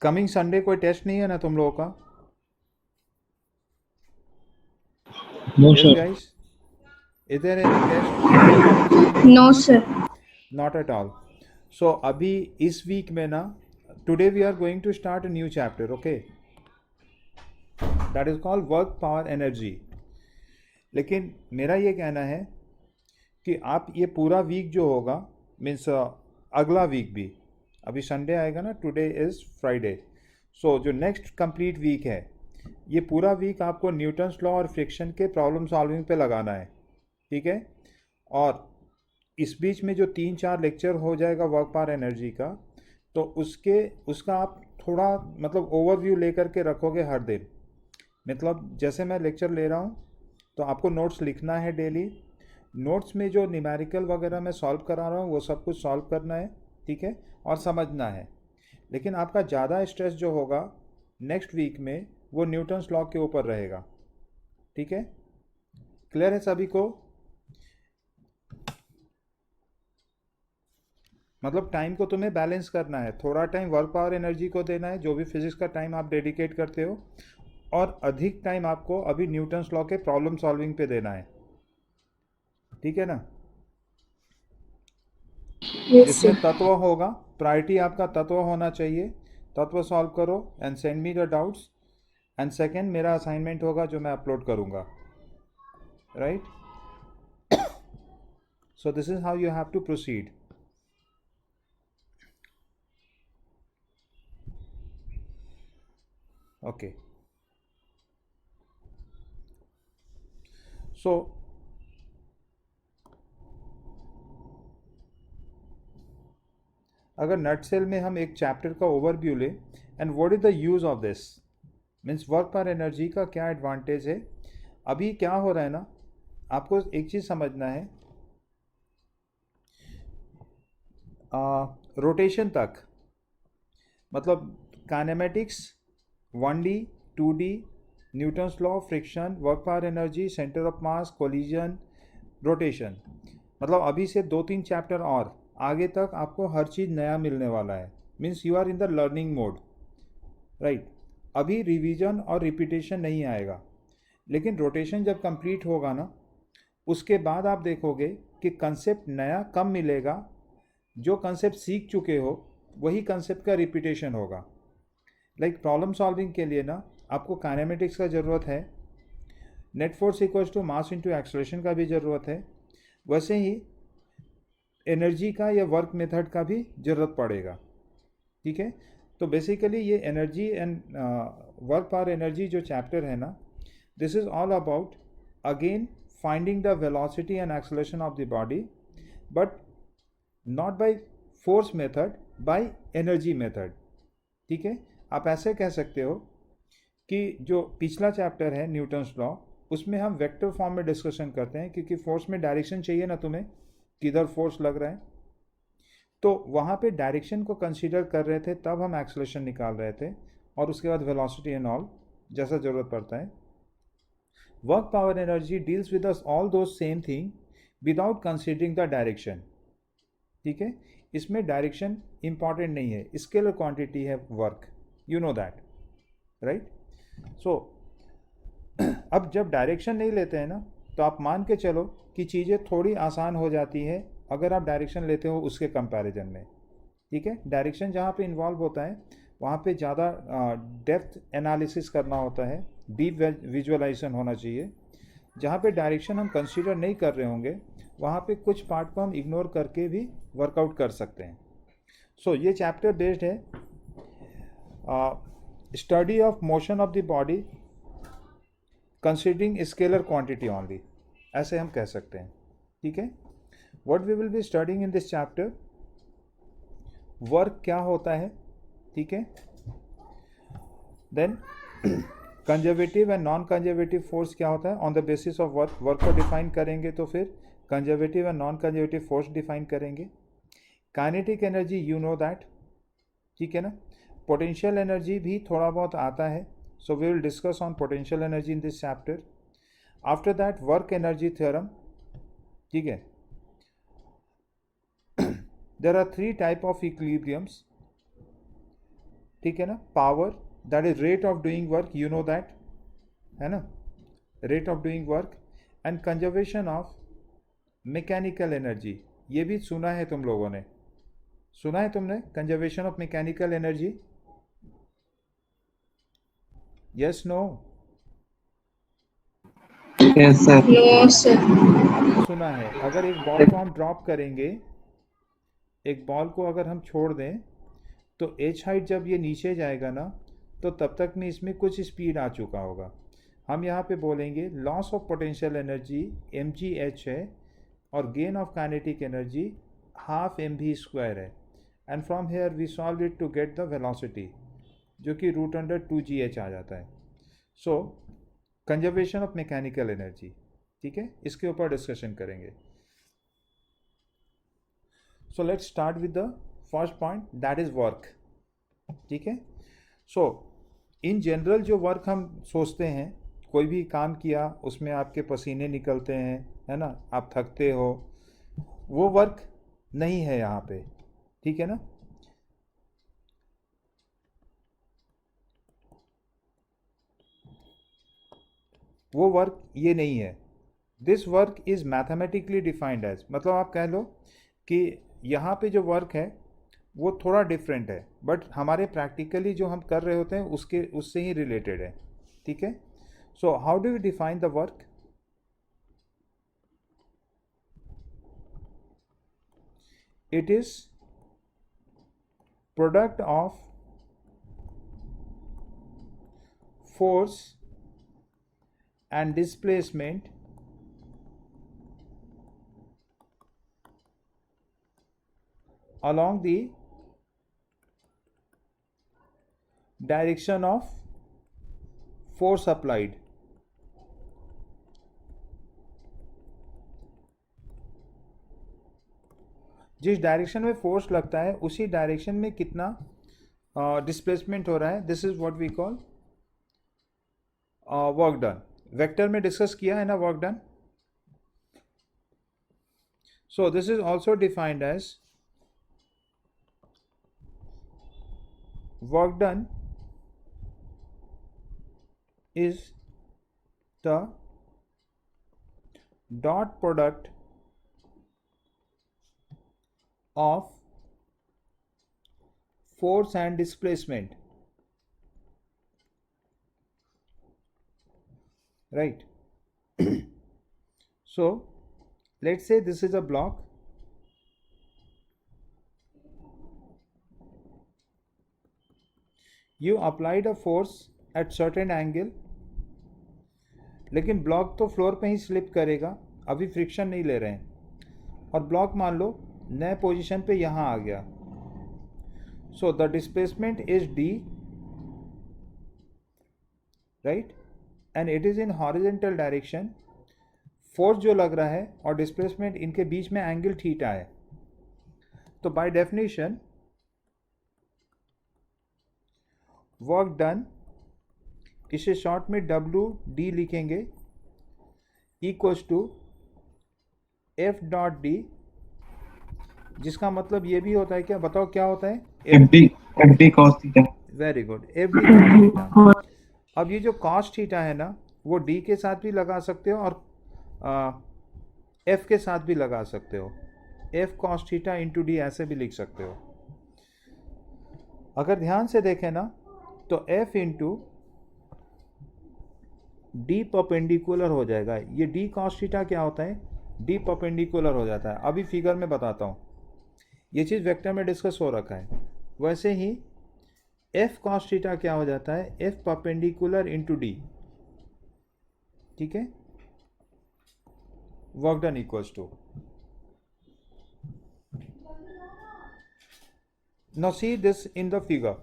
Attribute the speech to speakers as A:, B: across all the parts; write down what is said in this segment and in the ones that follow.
A: Coming Sunday कोई test नहीं है ना तुम लोगों का?
B: No,
A: yes
B: sir.
A: Guys, is there any test for the coming Sunday और
C: No,
A: not?
C: sir.
A: Not at all. So अभी इस वीक में ना, today we are going to start a new chapter, okay? That is called work power energy. लेकिन मेरा ये कहना है कि आप ये पूरा वीक जो होगा, मीन्स अगला वीक भी, अभी संडे आएगा ना, टुडे इज़ फ्राइडे, सो जो नेक्स्ट कंप्लीट वीक है, ये पूरा वीक आपको न्यूटन्स लॉ और फ्रिक्शन के प्रॉब्लम सॉल्विंग पे लगाना है. ठीक है? और इस बीच में जो 3-4 लेक्चर हो जाएगा वर्क पावर एनर्जी का, तो उसका आप थोड़ा मतलब ओवरव्यू लेकर के रखोगे हर दिन. मतलब जैसे मैं लेक्चर ले रहा हूँ, तो आपको नोट्स लिखना है डेली. नोट्स में जो न्यूमेरिकल वगैरह मैं सॉल्व करा रहा हूँ वो सब कुछ सॉल्व करना है. ठीक है? और समझना है. लेकिन आपका ज़्यादा स्ट्रेस जो होगा नेक्स्ट वीक में, वो न्यूटन्स लॉ के ऊपर रहेगा. ठीक है? क्लियर है सभी को? मतलब टाइम को तुम्हें बैलेंस करना है. थोड़ा टाइम वर्क पावर एनर्जी को देना है, जो भी फिजिक्स का टाइम आप डेडिकेट करते हो, और अधिक टाइम आपको अभी न्यूटन्स लॉ के प्रॉब्लम सॉल्विंग पे देना है. ठीक है ना?
C: Yes,
A: जिसमें
C: sir.
A: तत्व होगा, प्रायोरिटी आपका तत्व होना चाहिए. तत्व सॉल्व करो and send me the doubts. And second मेरा असाइनमेंट होगा जो मैं अपलोड करूँगा. Right? So this is how you have to proceed. Okay. So अगर नट सेल में हम एक चैप्टर का ओवरव्यू लें, and what is the use of this, means work पर एनर्जी का क्या एडवांटेज है. अभी क्या हो रहा है ना, आपको एक चीज़ समझना है. रोटेशन तक, मतलब kinematics, 1D, 2D, Newton's law, friction, work power energy, centre of mass, collision, rotation, मतलब अभी से 2-3 चैप्टर और आगे तक आपको हर चीज़ नया मिलने वाला है. Means you are in the learning mode. Right? अभी रिवीजन और रिपीटेशन नहीं आएगा. लेकिन रोटेशन जब कंप्लीट होगा ना, उसके बाद आप देखोगे कि कंसेप्ट नया कम मिलेगा. जो कंसेप्ट सीख चुके हो वही कंसेप्ट का रिपीटेशन होगा. लाइक प्रॉब्लम सॉल्विंग के लिए ना, आपको काइनेमेटिक्स का ज़रूरत है. Net force equals to mass into acceleration का भी ज़रूरत है. वैसे ही एनर्जी का या वर्क मेथड का भी ज़रूरत पड़ेगा. ठीक है? तो बेसिकली ये energy and work power energy जो चैप्टर है ना, this is all about again finding the velocity and acceleration of the body, but not by force method, by energy method. ठीक है? आप ऐसे कह सकते हो कि जो पिछला चैप्टर है न्यूटन्स लॉ, उसमें हम वेक्टर फॉर्म में डिस्कशन करते हैं, क्योंकि फोर्स में डायरेक्शन चाहिए ना तुम्हें, किधर फोर्स लग रहा है. तो वहाँ पे डायरेक्शन को कंसीडर कर रहे थे, तब हम एक्सलेशन निकाल रहे थे, और उसके बाद वेलोसिटी एंड ऑल जैसा ज़रूरत पड़ता है. Work power energy deals with us all though same thing without considering the direction. ठीक है? इसमें डायरेक्शन इंपॉर्टेंट नहीं है, स्केलर क्वांटिटी है work. You know that, right? So अब जब डायरेक्शन नहीं लेते हैं ना, तो आप मान के चलो कि चीज़ें थोड़ी आसान हो जाती है अगर आप डायरेक्शन लेते हो उसके कंपैरिजन में. ठीक है? डायरेक्शन जहाँ पे इन्वॉल्व होता है, वहाँ पे ज़्यादा डेप्थ एनालिसिस करना होता है, डीप विजुअलाइजेशन होना चाहिए. जहाँ पे डायरेक्शन हम कंसीडर नहीं कर रहे होंगे, वहाँ पे कुछ पार्ट को हम इग्नोर करके भी वर्कआउट कर सकते हैं. सो ये चैप्टर बेस्ड है study of motion of the body considering scalar quantity only, ऐसे हम कह सकते हैं. ठीक है? What we will be studying in this chapter, work क्या होता है. ठीक है? Then conservative and non conservative force क्या होता है. On the basis of work, work को डिफाइन करेंगे तो फिर conservative and non conservative force define करेंगे. Kinetic energy, you know that. ठीक है ना? पोटेंशियल एनर्जी भी थोड़ा बहुत आता है, so we will discuss on potential energy in this chapter. After that work energy theorem. ठीक है? There are 3 type of equilibriums, ठीक है ना. Power, that is rate of doing work, you know that, है ना, rate of doing work. And conservation of mechanical energy, ये भी सुना है तुम लोगों ने, सुना है तुमने conservation of mechanical energy? Yes, no?
B: Yes, sir.
C: No, sir.
A: सुना है. अगर एक बॉल को हम ड्रॉप करेंगे, एक बॉल को अगर हम छोड़ दें, तो एच हाइट जब ये नीचे जाएगा ना, तो तब तक में इसमें कुछ स्पीड आ चुका होगा. हम यहाँ पे बोलेंगे loss of potential energy mgh है, और gain of kinetic energy half mv² है. And from here we solve it to get the velocity, जो कि √2gh आ जाता है. So conservation of mechanical energy, ठीक है, इसके ऊपर डिस्कशन करेंगे. So let's start with the first point, that is work. ठीक है. सो इन जनरल जो वर्क हम सोचते हैं, कोई भी काम किया उसमें आपके पसीने निकलते हैं, है ना, आप थकते हो, वो वर्क नहीं है यहाँ पे, ठीक है ना. वो वर्क ये नहीं है. This work is mathematically defined as, मतलब आप कह लो कि यहाँ पे जो वर्क है वो थोड़ा डिफरेंट है, बट हमारे प्रैक्टिकली जो हम कर रहे होते हैं उससे ही रिलेटेड है. ठीक है. So how do you define the work? It is product of force and displacement along the direction of force applied. जिस डायरेक्शन में फोर्स लगता है उसी डायरेक्शन में कितना डिस्प्लेसमेंट हो रहा है, this is what we call work done. Vector में डिस्कस किया है ना work done. So this is also defined as work done is the dot product of force and displacement, right? So let's say this is a block. You applied a force at certain angle, लेकिन block तो floor पे ही slip करेगा, अभी friction नहीं ले रहे हैं, और ब्लॉक मान लो नए पोजीशन पे यहाँ आ गया. So the displacement is D, right, and it is in horizontal direction. Force जो लग रहा है और डिस्प्लेसमेंट इनके बीच में एंगल थीटा है. तो बाय डेफिनेशन वर्क डन, इसे शॉर्ट में डब्ल्यू डी लिखेंगे, equals to F dot D, जिसका मतलब ये भी होता है, क्या बताओ क्या होता है?
B: F D cos theta.
A: Very good, F D cos theta. अब ये जो कॉस थीटा है ना, वो डी के साथ भी लगा सकते हो और एफ के साथ भी लगा सकते हो. F cos theta into D ऐसे भी लिख सकते हो. अगर ध्यान से देखें ना, तो एफ इंटू डी परपेंडिकुलर हो जाएगा. ये डी कॉस थीटा क्या होता है? डी परपेंडिकुलर हो जाता है. अभी फिगर में बताता हूँ, ये चीज़ वेक्टर में डिस्कस हो रखा है. वैसे ही एफ कॉस थीटा क्या हो जाता है? F perpendicular into D. ठीक है. Work done equals to, now see this in the figure.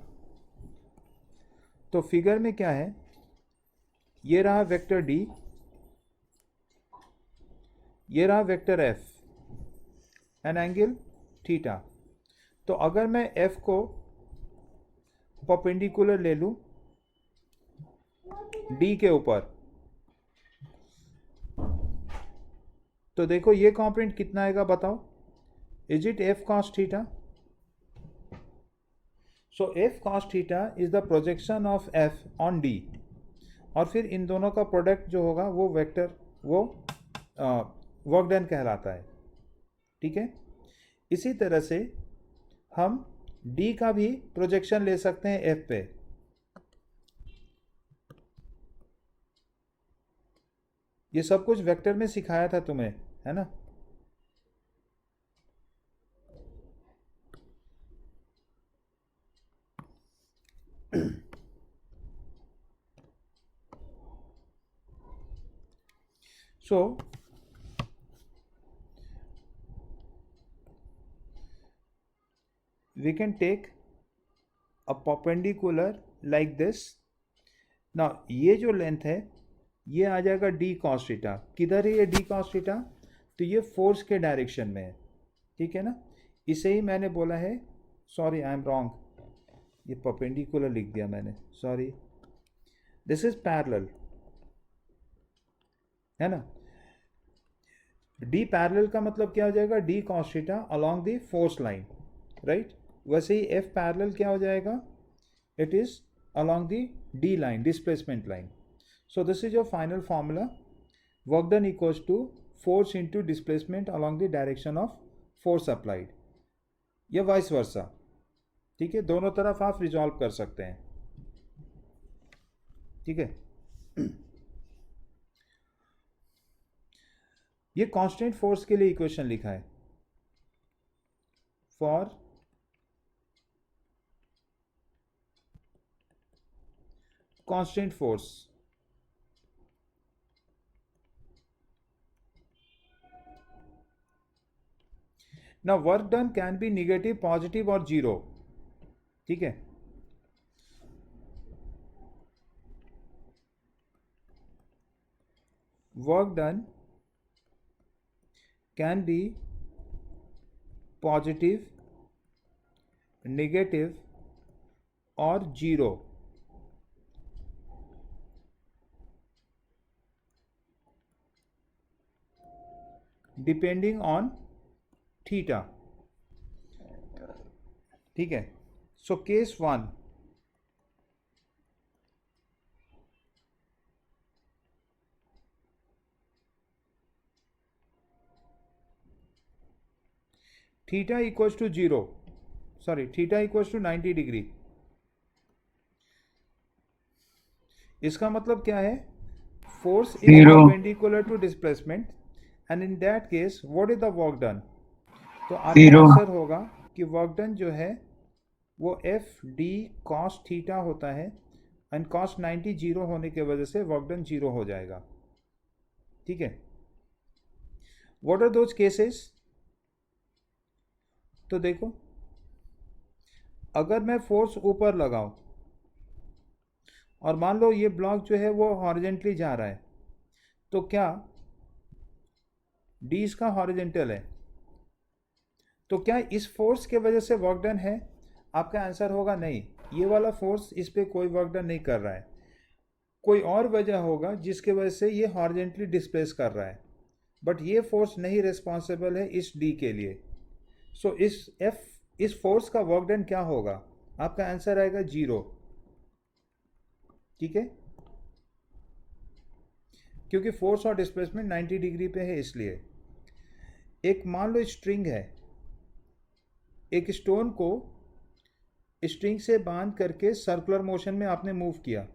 A: तो फिगर में क्या है? ये रहा वेक्टर डी, ये रहा vector F, an angle theta. तो अगर मैं एफ को परपेंडिकुलर ले लूं डी के ऊपर, तो देखो ये कॉम्पोनेंट कितना आएगा बताओ? Is it F cos theta? So F cos theta is the projection of F on D. और फिर इन दोनों का प्रोडक्ट जो होगा वो वेक्टर, वो वर्क डन कहलाता है। ठीक है, इसी तरह से हम D का भी प्रोजेक्शन ले सकते हैं F पे। ये सब कुछ वेक्टर में सिखाया था तुम्हें, है ना? So we can take a perpendicular like this. Now ये जो लेंथ है ये आ जाएगा डी कॉस थीटा। किधर है ये डी कॉस थीटा? तो ये फोर्स के डायरेक्शन में है। ठीक है ना, इसे ही मैंने बोला है, सॉरी आई एम रॉन्ग, ये परपेंडिकुलर लिख दिया मैंने, सॉरी, दिस इज पैरेलल, है ना। डी पैरेलल का मतलब क्या हो जाएगा? D cos theta along the force line, right. वैसे ही एफ पैरेलल क्या हो जाएगा? It is along the D line, displacement line. So this is your final formula. Work done equals to force into displacement along the direction of force applied, या vice versa. ठीक है, दोनों तरफ आप resolve कर सकते हैं। ठीक है, ये कांस्टेंट फोर्स के लिए इक्वेशन लिखा है। For constant force, now work done can be negative, positive और जीरो। ठीक है, work done can be positive, negative और जीरो। Depending on theta. ठीक है, so case one, theta equals to zero, sorry theta equals to 90 degree. इसका मतलब क्या है? Force is
B: Zero.
A: Perpendicular to displacement, and in that case what is the work done? तो आपका
B: Zero.
A: Answer होगा कि वर्क डन जो है वो एफ डी कॉस थीटा होता है, एंड कॉस 90 जीरो होने की वजह से वर्क डन जीरो हो जाएगा। ठीक है, व्हाट आर दोज केसेस? तो देखो, अगर मैं फोर्स ऊपर लगाऊं और मान लो ये ब्लॉक जो है वो हॉरिजेंटली जा रहा है, तो क्या डी इसका हॉरिजेंटल है? तो क्या इस फोर्स के वजह से वर्क डन है? आपका आंसर होगा नहीं, ये वाला फोर्स इस पे कोई वर्क डन नहीं कर रहा है। कोई और वजह होगा जिसके वजह से ये हॉरिजेंटली डिस्प्लेस कर रहा है, बट ये फोर्स नहीं रिस्पॉन्सिबल है इस डी के लिए। सो इस फोर्स का वर्क डन क्या होगा? आपका आंसर आएगा जीरो। ठीक है, क्योंकि फोर्स और डिस्प्लेसमेंट 90 डिग्री पे है इसलिए। एक मान लो स्ट्रिंग है, एक स्टोन को स्ट्रिंग से बांध करके सर्कुलर मोशन में आपने मूव किया।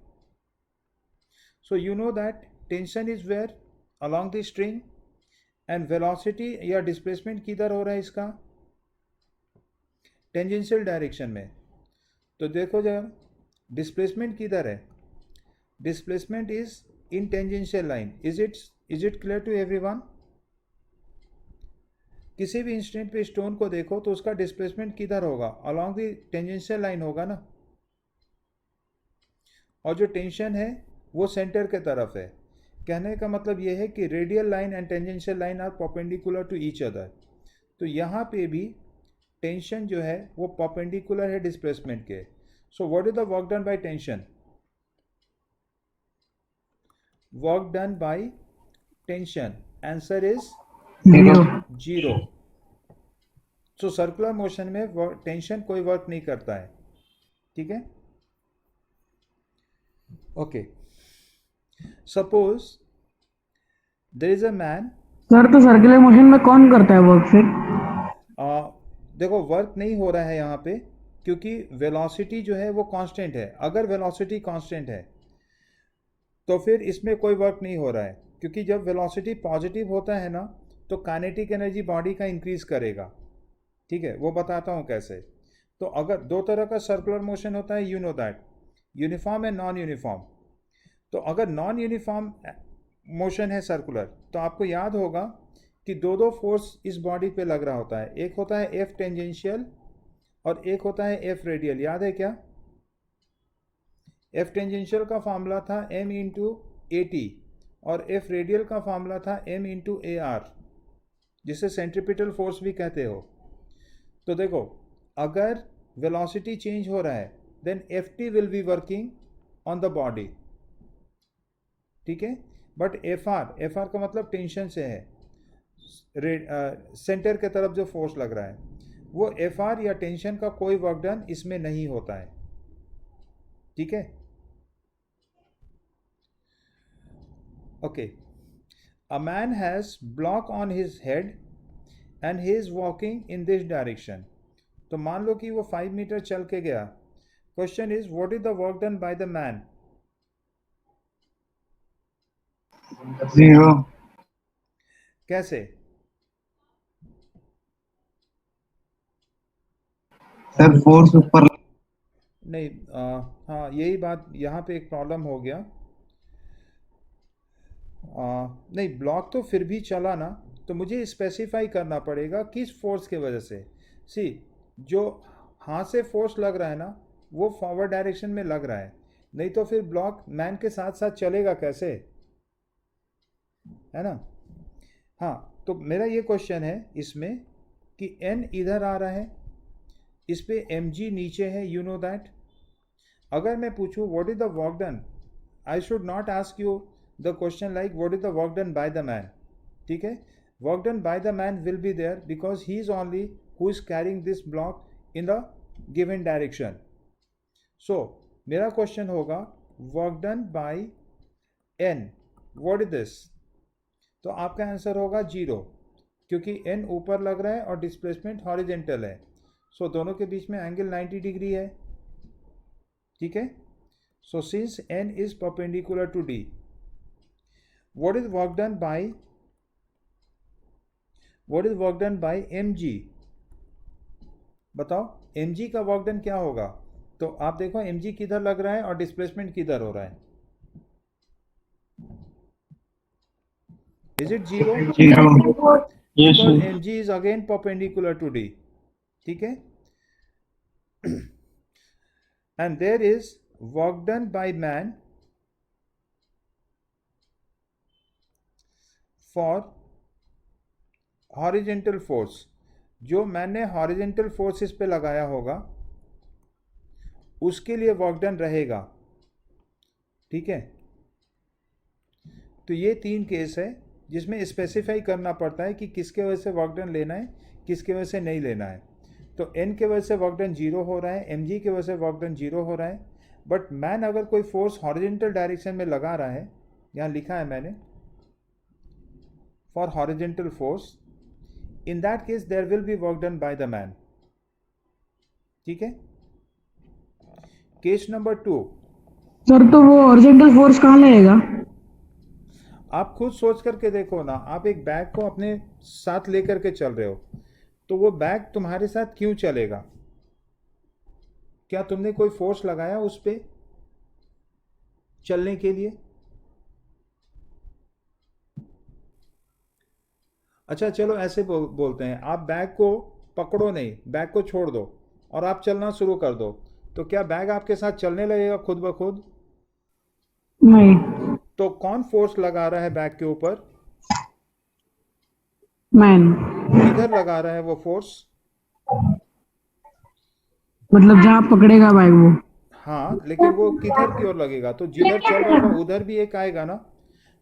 A: So you know that tension is where along the string, and velocity या डिस्प्लेसमेंट किधर हो रहा है इसका? टेंजेंशियल डायरेक्शन में। तो देखो जरा, डिस्प्लेसमेंट किधर है? Displacement is in tangential line. Is it clear to everyone? किसी भी इंस्टेंट पे स्टोन को देखो तो उसका डिस्प्लेसमेंट किधर होगा? अलोंग द टेंजेंशियल लाइन होगा ना, और जो टेंशन है वो सेंटर के तरफ है। कहने का मतलब ये है कि radial line and tangential line are perpendicular to each other. तो यहाँ पे भी टेंशन जो है वो परपेंडिकुलर है डिस्प्लेसमेंट के। So what is the work done by tension? Work done by tension, answer is
B: Zero.
A: Zero. So circular motion में टेंशन कोई वर्क नहीं करता है, ठीक है। Okay, suppose there is a man.
C: Sir तो सर्कुलर मोशन में कौन करता है वर्क फिर?
A: देखो वर्क नहीं हो रहा है यहाँ पे, क्योंकि वेलोसिटी जो है वो कांस्टेंट है। अगर वेलोसिटी कांस्टेंट है तो फिर इसमें कोई वर्क नहीं हो रहा है, क्योंकि जब वेलोसिटी पॉजिटिव होता है ना तो काइनेटिक एनर्जी बॉडी का इंक्रीज करेगा, ठीक है। वो बताता हूँ कैसे। तो अगर दो तरह का सर्कुलर मोशन होता है, you know that, uniform and non uniform. तो अगर नॉन यूनिफॉर्म मोशन है सर्कुलर, तो आपको याद होगा कि दो दो फोर्स इस बॉडी पे लग रहा होता है। एक होता है एफ टेंजेंशियल और एक होता है एफ रेडियल, याद है क्या? एफ टेंजेंशियल का फार्मूला था m इंटू ए टी और एफ रेडियल का फार्मूला था m इंटू ए आर, जिसे सेंट्रीपिटल फोर्स भी कहते हो। तो देखो, अगर वेलोसिटी चेंज हो रहा है then F T will be working on the body, ठीक है। बट एफ आर का मतलब टेंशन से है, सेंटर के तरफ जो फोर्स लग रहा है, वो एफ आर या टेंशन का कोई वर्क डन इसमें नहीं होता है, ठीक है। Okay, a man has block on his head and he is walking in this direction. तो मान लो कि वो 5 मीटर चल के गया। Question is what is the work done by the man?
B: 0.
A: कैसे?
B: सर फोर्स ऊपर.
A: नहीं, हाँ यही बात, यहाँ पे एक प्रॉब्लम हो गया। नहीं, ब्लॉक तो फिर भी चला ना, तो मुझे स्पेसिफाई करना पड़ेगा किस फोर्स के वजह से। सी, जो हाथ से फोर्स लग रहा है ना वो फॉरवर्ड डायरेक्शन में लग रहा है, नहीं तो फिर ब्लॉक मैन के साथ साथ चलेगा कैसे, है ना। हाँ, तो मेरा ये क्वेश्चन है इसमें कि एन इधर आ रहा है, इस पे एम जी नीचे है, यू नो दैट। अगर मैं पूछूं what is the work done, I should not ask you the question like what is the work done by the man, ठीक है। Work done by the man will be there because he is only who is carrying this block in the given direction. So मेरा question होगा work done by N, what is this? तो आपका answer होगा 0, क्योंकि N ऊपर लग रहा है और डिस्प्लेसमेंट हॉरिजेंटल है। सो दोनों के बीच में एंगल 90 डिग्री है, ठीक है। So since N is perpendicular to D, what is work done by M G? बताओ एम जी का वर्क डन क्या होगा? तो आप देखो एम जी किधर लग रहा है और डिस्प्लेसमेंट किधर हो रहा है। Is it 0?
B: 0. Yes,
A: because
B: sir.
A: M G is again perpendicular to D, ठीक है। and there is work done by man for horizontal force, जो मैन ने हॉरिजेंटल फोर्सेस पे लगाया होगा उसके लिए वर्क डन रहेगा, ठीक है। तो ये 3 केस है जिसमें स्पेसिफाई करना पड़ता है कि किसके वजह से वर्क डन लेना है, किसके वजह से नहीं लेना है। तो एन के वजह से वर्क डन 0 हो रहा है, एम जी की वजह से वर्क डन 0 हो रहा है। बट मैन अगर कोई फोर्स हॉरिजेंटल डायरेक्शन में लगा रहा है, यहाँ लिखा है मैंने for horizontal force, in that case there will be work done by the man, ठीक है। केस नंबर 2,
C: सर तो वो हॉरिजॉन्टल फोर्स कहाँ लगेगा?
A: आप खुद सोच करके देखो ना, आप एक बैग को अपने साथ लेकर के चल रहे हो, तो वो बैग तुम्हारे साथ क्यों चलेगा? क्या तुमने कोई फोर्स लगाया उस पे चलने के लिए? अच्छा चलो ऐसे बोलते हैं, आप बैग को पकड़ो नहीं, बैग को छोड़ दो और आप चलना शुरू कर दो, तो क्या बैग आपके साथ चलने लगेगा खुद ब खुद?
C: नहीं।
A: तो कौन फोर्स लगा रहा है बैग के ऊपर?
C: मैन।
A: किधर लगा रहा है वो फोर्स?
C: मतलब जहाँ पकड़ेगा भाई वो।
A: हाँ, लेकिन वो किधर की ओर लगेगा? तो जिधर चल रहा था उधर भी एक आएगा ना।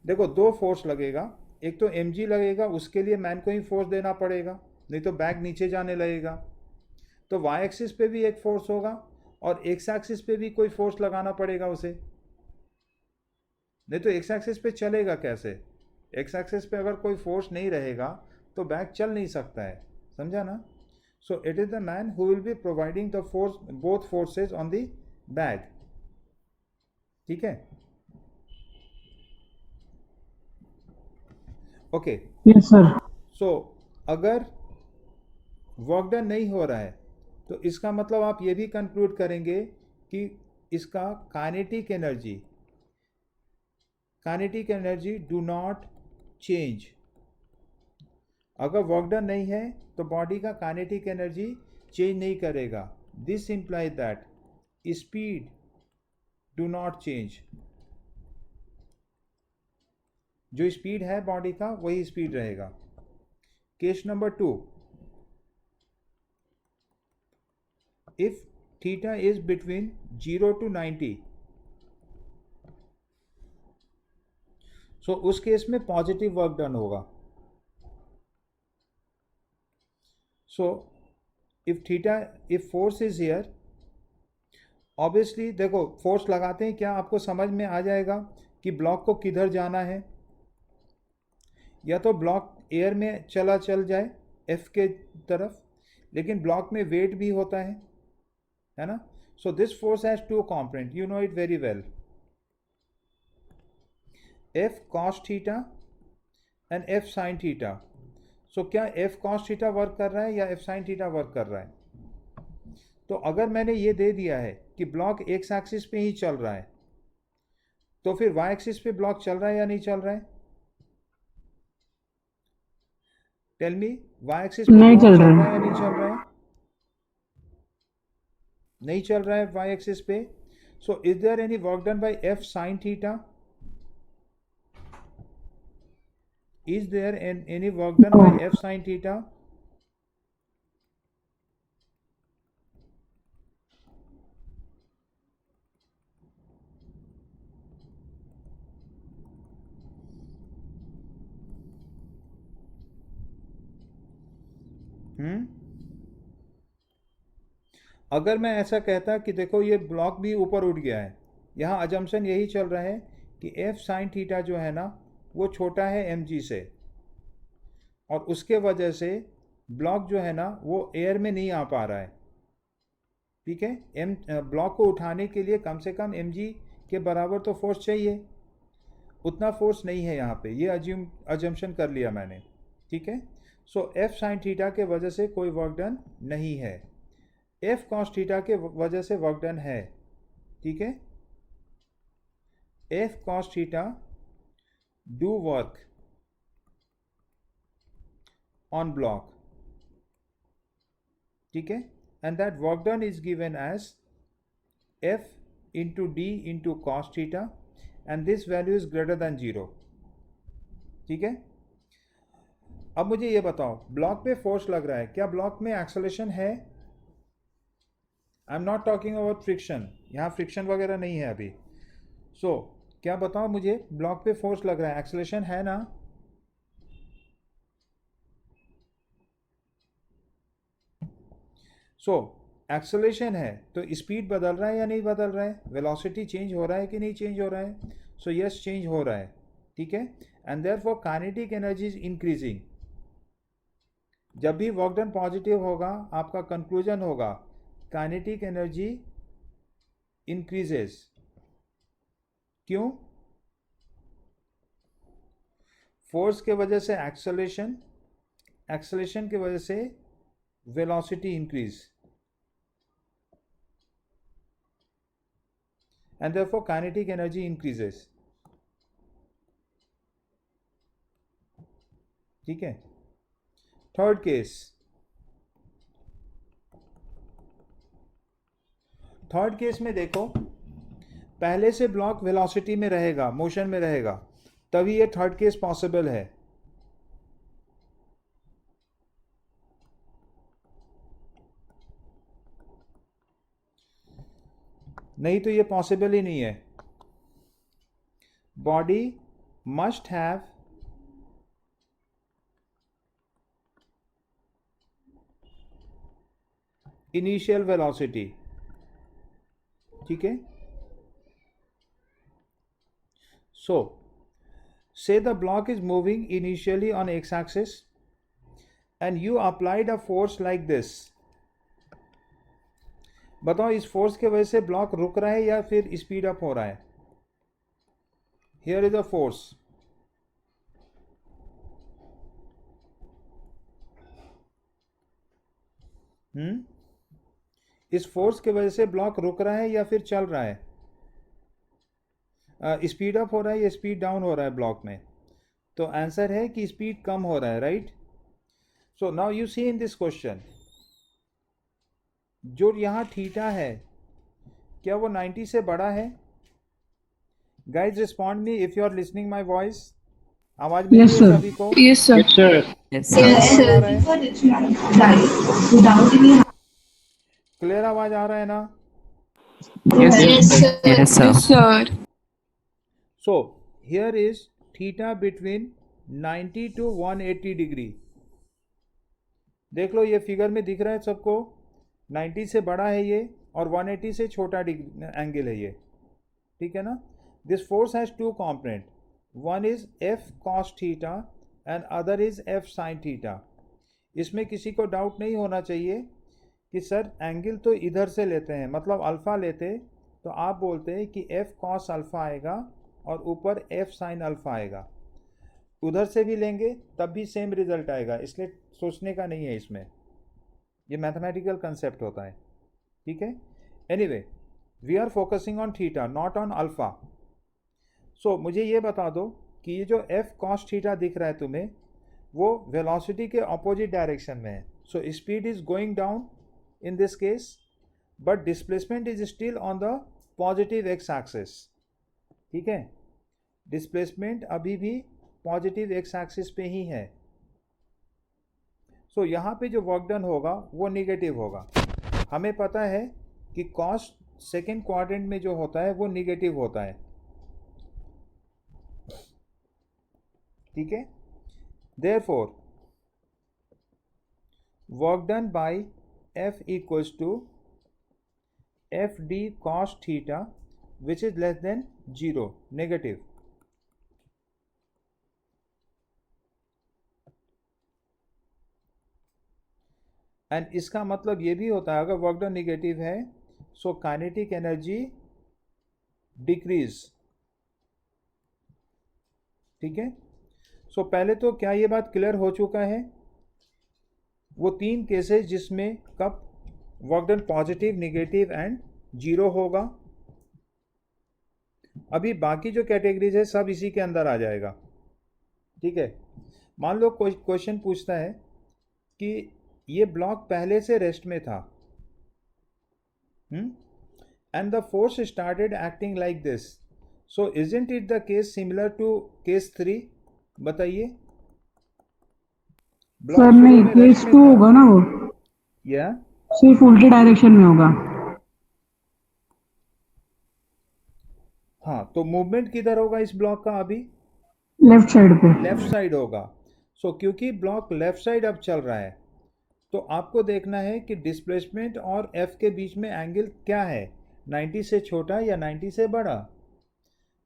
A: देखो 2 फोर्स लगेगा, एक तो एम जी लगेगा, उसके लिए मैन को ही फोर्स देना पड़ेगा, नहीं तो बैग नीचे जाने लगेगा। तो वाई एक्सिस पे भी एक फोर्स होगा और एक्स एक्सिस पे भी कोई फोर्स लगाना पड़ेगा उसे, नहीं तो एक्स एक्सिस पे चलेगा कैसे? एक्स एक्सिस पे अगर कोई फोर्स नहीं रहेगा तो बैग चल नहीं सकता है, समझा ना? सो it is the man who will be providing the force, both forces on the bag. ठीक है, ओके।
C: Yes sir.
A: सो अगर वर्क डन नहीं हो रहा है तो इसका मतलब आप ये भी कंक्लूड करेंगे कि इसका kinetic energy do not change. अगर वर्क डन नहीं है तो बॉडी का काइनेटिक एनर्जी चेंज नहीं करेगा। This implies that speed do not change. जो स्पीड है बॉडी का वही स्पीड रहेगा। Case number 2, if theta is between 0 to 90, so उस केस में पॉजिटिव वर्क डन होगा। so if force is here, obviously देखो फोर्स लगाते हैं क्या आपको समझ में आ जाएगा कि ब्लॉक को किधर जाना है। या तो ब्लॉक एयर में चल जाए एफ के तरफ, लेकिन ब्लॉक में वेट भी होता है ना? So this force has two component, you know it very well, F cos theta and F sine theta. So क्या एफ कॉस थीटा वर्क कर रहा है या एफ साइन थीटा वर्क कर रहा है? तो अगर मैंने ये दे दिया है कि ब्लॉक एक्स एक्सिस पे ही चल रहा है, तो फिर वाई एक्सिस पे ब्लॉक चल रहा है या नहीं चल रहा है? टेल मी, वाई एक्सिस पे
C: नहीं
A: ब्लॉक
C: चल
A: चल
C: रहा
A: रहा है
C: है।
A: या नहीं चल रहा है? नहीं चल रहा है वाई एक्सिस पे। So is there any work done by F sine theta? Is there any work done by F sine theta? अगर मैं ऐसा कहता कि देखो ये ब्लॉक भी ऊपर उठ गया है, यहाँ अजम्पशन यही चल रहा है कि एफ साइन थीटा जो है ना वो छोटा है एम जी से, और उसके वजह से ब्लॉक जो है ना वो एयर में नहीं आ पा रहा है। ठीक है, ब्लॉक को उठाने के लिए कम से कम एम जी के बराबर तो फोर्स चाहिए, उतना फोर्स नहीं है यहाँ पे, ये अजम्पशन कर लिया मैंने। ठीक है, सो एफ साइन थीटा के वजह से कोई वर्क डन नहीं है, एफ कॉस थीटा के वजह से वर्क डन है। ठीक है, F cos theta do work on block. ठीक है, and that work done is given as F into D into cos theta, and this value is greater than 0। ठीक है, अब मुझे ये बताओ, ब्लॉक पे फोर्स लग रहा है, क्या ब्लॉक में एक्सेलरेशन है? I am not talking about friction, यहाँ फ्रिक्शन वगैरह नहीं है अभी। सो क्या बताओ मुझे, ब्लॉक पे फोर्स लग रहा है, एक्सेलरेशन है ना? सो एक्सेलरेशन है तो स्पीड बदल रहा है या नहीं बदल रहा है? वेलोसिटी चेंज हो रहा है कि नहीं चेंज हो रहा है? सो यस, चेंज हो रहा है। ठीक है, and therefore kinetic energy is increasing. जब भी वर्क डन पॉजिटिव होगा आपका कंक्लूजन होगा काइनेटिक एनर्जी इंक्रीजेस। क्यों? फोर्स के वजह से एक्सेलरेशन, एक्सेलरेशन की वजह से velocity increase, and therefore kinetic energy increases। ठीक है, थर्ड केस, थर्ड केस में देखो, पहले से ब्लॉक वेलोसिटी में रहेगा, मोशन में रहेगा, तभी ये थर्ड केस पॉसिबल है। नहीं तो ये पॉसिबल ही नहीं है। Body must have initial velocity, ठीक है। सो say the block is moving initially on x axis and you applied a force like this. बताओ इस फोर्स के वजह से ब्लॉक रुक रहा है या फिर स्पीड अप हो रहा है? हियर इज अ फोर्स, इस फोर्स के वजह से ब्लॉक रुक रहा है या फिर चल रहा है? स्पीड अप हो रहा है या स्पीड डाउन हो रहा है ब्लॉक में? तो आंसर है कि स्पीड कम हो रहा है, right. So now you see in this question, जो यहाँ थीटा है क्या वो 90 से बड़ा है? Guys respond me if you are listening my voice. आवाज मिल रही
C: Yes,
A: है
C: sir.
A: सभी को?
B: Yes, sir.
A: आवाज आ रहा है? क्लियर आवाज आ रहा है ना?
B: Yes, sir.
A: So here is theta between 90 to 180 degree. देख लो ये फिगर में दिख रहा है सबको, 90 से बड़ा है ये और 180 से छोटा एंगल है ये, ठीक है ना। This force has two component, one is F cos theta and other is F sine theta. इसमें किसी को डाउट नहीं होना चाहिए कि सर एंगल तो इधर से लेते हैं, मतलब अल्फ़ा लेते तो आप बोलते हैं कि एफ कॉस अल्फ़ा आएगा और ऊपर एफ साइन अल्फ़ा आएगा। उधर से भी लेंगे तब भी सेम रिजल्ट आएगा, इसलिए सोचने का नहीं है इसमें, ये मैथमेटिकल कंसेप्ट होता है, ठीक है। Anyway we are focusing on theta not on alpha. So मुझे ये बता दो कि ये जो एफ कॉस थीटा दिख रहा है तुम्हें वो वेलोसिटी के अपोजिट डायरेक्शन में है। So speed is going down in this case but displacement is still on the positive x axis, ठीक है। डिस्प्लेसमेंट अभी भी पॉजिटिव एक्स एक्सिस पे ही है। सो यहाँ पे जो वर्क डन होगा वो निगेटिव होगा। हमें पता है कि कॉस सेकेंड क्वाड्रेंट में जो होता है वो निगेटिव होता है, ठीक है। Therefore work done by F equals to F D cos theta which is less than 0, negative. And इसका मतलब ये भी होता है अगर वर्क डन निगेटिव है सो काइनेटिक एनर्जी डिक्रीज, ठीक है। सो पहले तो क्या ये बात क्लियर हो चुका है? वो तीन केसेस जिसमें कब work done positive, negative and 0 होगा। अभी बाकी जो कैटेगरीज है सब इसी के अंदर आ जाएगा, ठीक है। मान लो कोई क्वेश्चन पूछता है कि ये ब्लॉक पहले से रेस्ट में था and the force started acting like this, so isn't it the case similar to case 3? बताइए।
C: सर नहीं, केस 2 होगा ना वो,
A: या
C: सिर्फ उल्टे डायरेक्शन में होगा।
A: हाँ, तो मूवमेंट किधर होगा इस ब्लॉक का? अभी
C: लेफ्ट साइड पे।
A: लेफ्ट साइड होगा। सो क्योंकि ब्लॉक लेफ्ट साइड अब चल रहा है तो आपको देखना है कि डिस्प्लेसमेंट और एफ के बीच में एंगल क्या है, 90 से छोटा या 90 से बड़ा।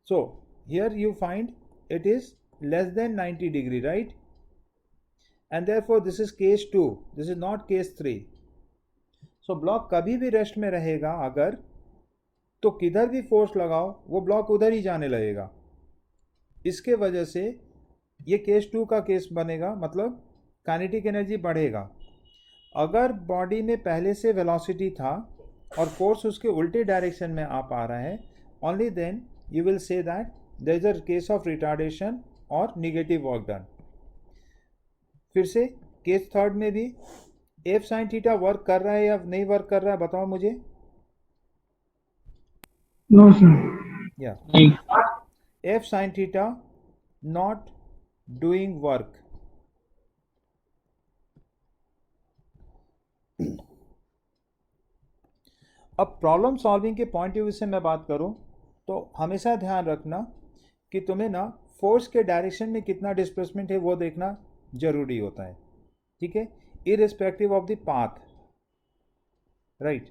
A: So here you find it is less then 90 degree, right, and therefore this is case 2, this is not case 3। So block कभी भी रेस्ट में रहेगा अगर, तो किधर भी फोर्स लगाओ वो ब्लॉक उधर ही जाने लगेगा। इसके वजह से ये केस 2 का केस बनेगा, मतलब काइनेटिक एनर्जी बढ़ेगा। अगर बॉडी में पहले से वेलोसिटी था और फोर्स उसके उल्टे डायरेक्शन में आ पा रहा है, only then you will say that there is a case of retardation और निगेटिव वर्क डन। फिर से केस 3 में भी एफ साइन थीटा वर्क कर रहा है या नहीं वर्क कर रहा है, बताओ मुझे।
C: No sir.
A: या F sine theta not doing work. अब प्रॉब्लम सॉल्विंग के पॉइंट ऑफ व्यू से मैं बात करूं तो हमेशा ध्यान रखना कि तुम्हें ना फोर्स के डायरेक्शन में कितना डिस्प्लेसमेंट है वो देखना जरूरी होता है, ठीक है, irrespective of the path. Right.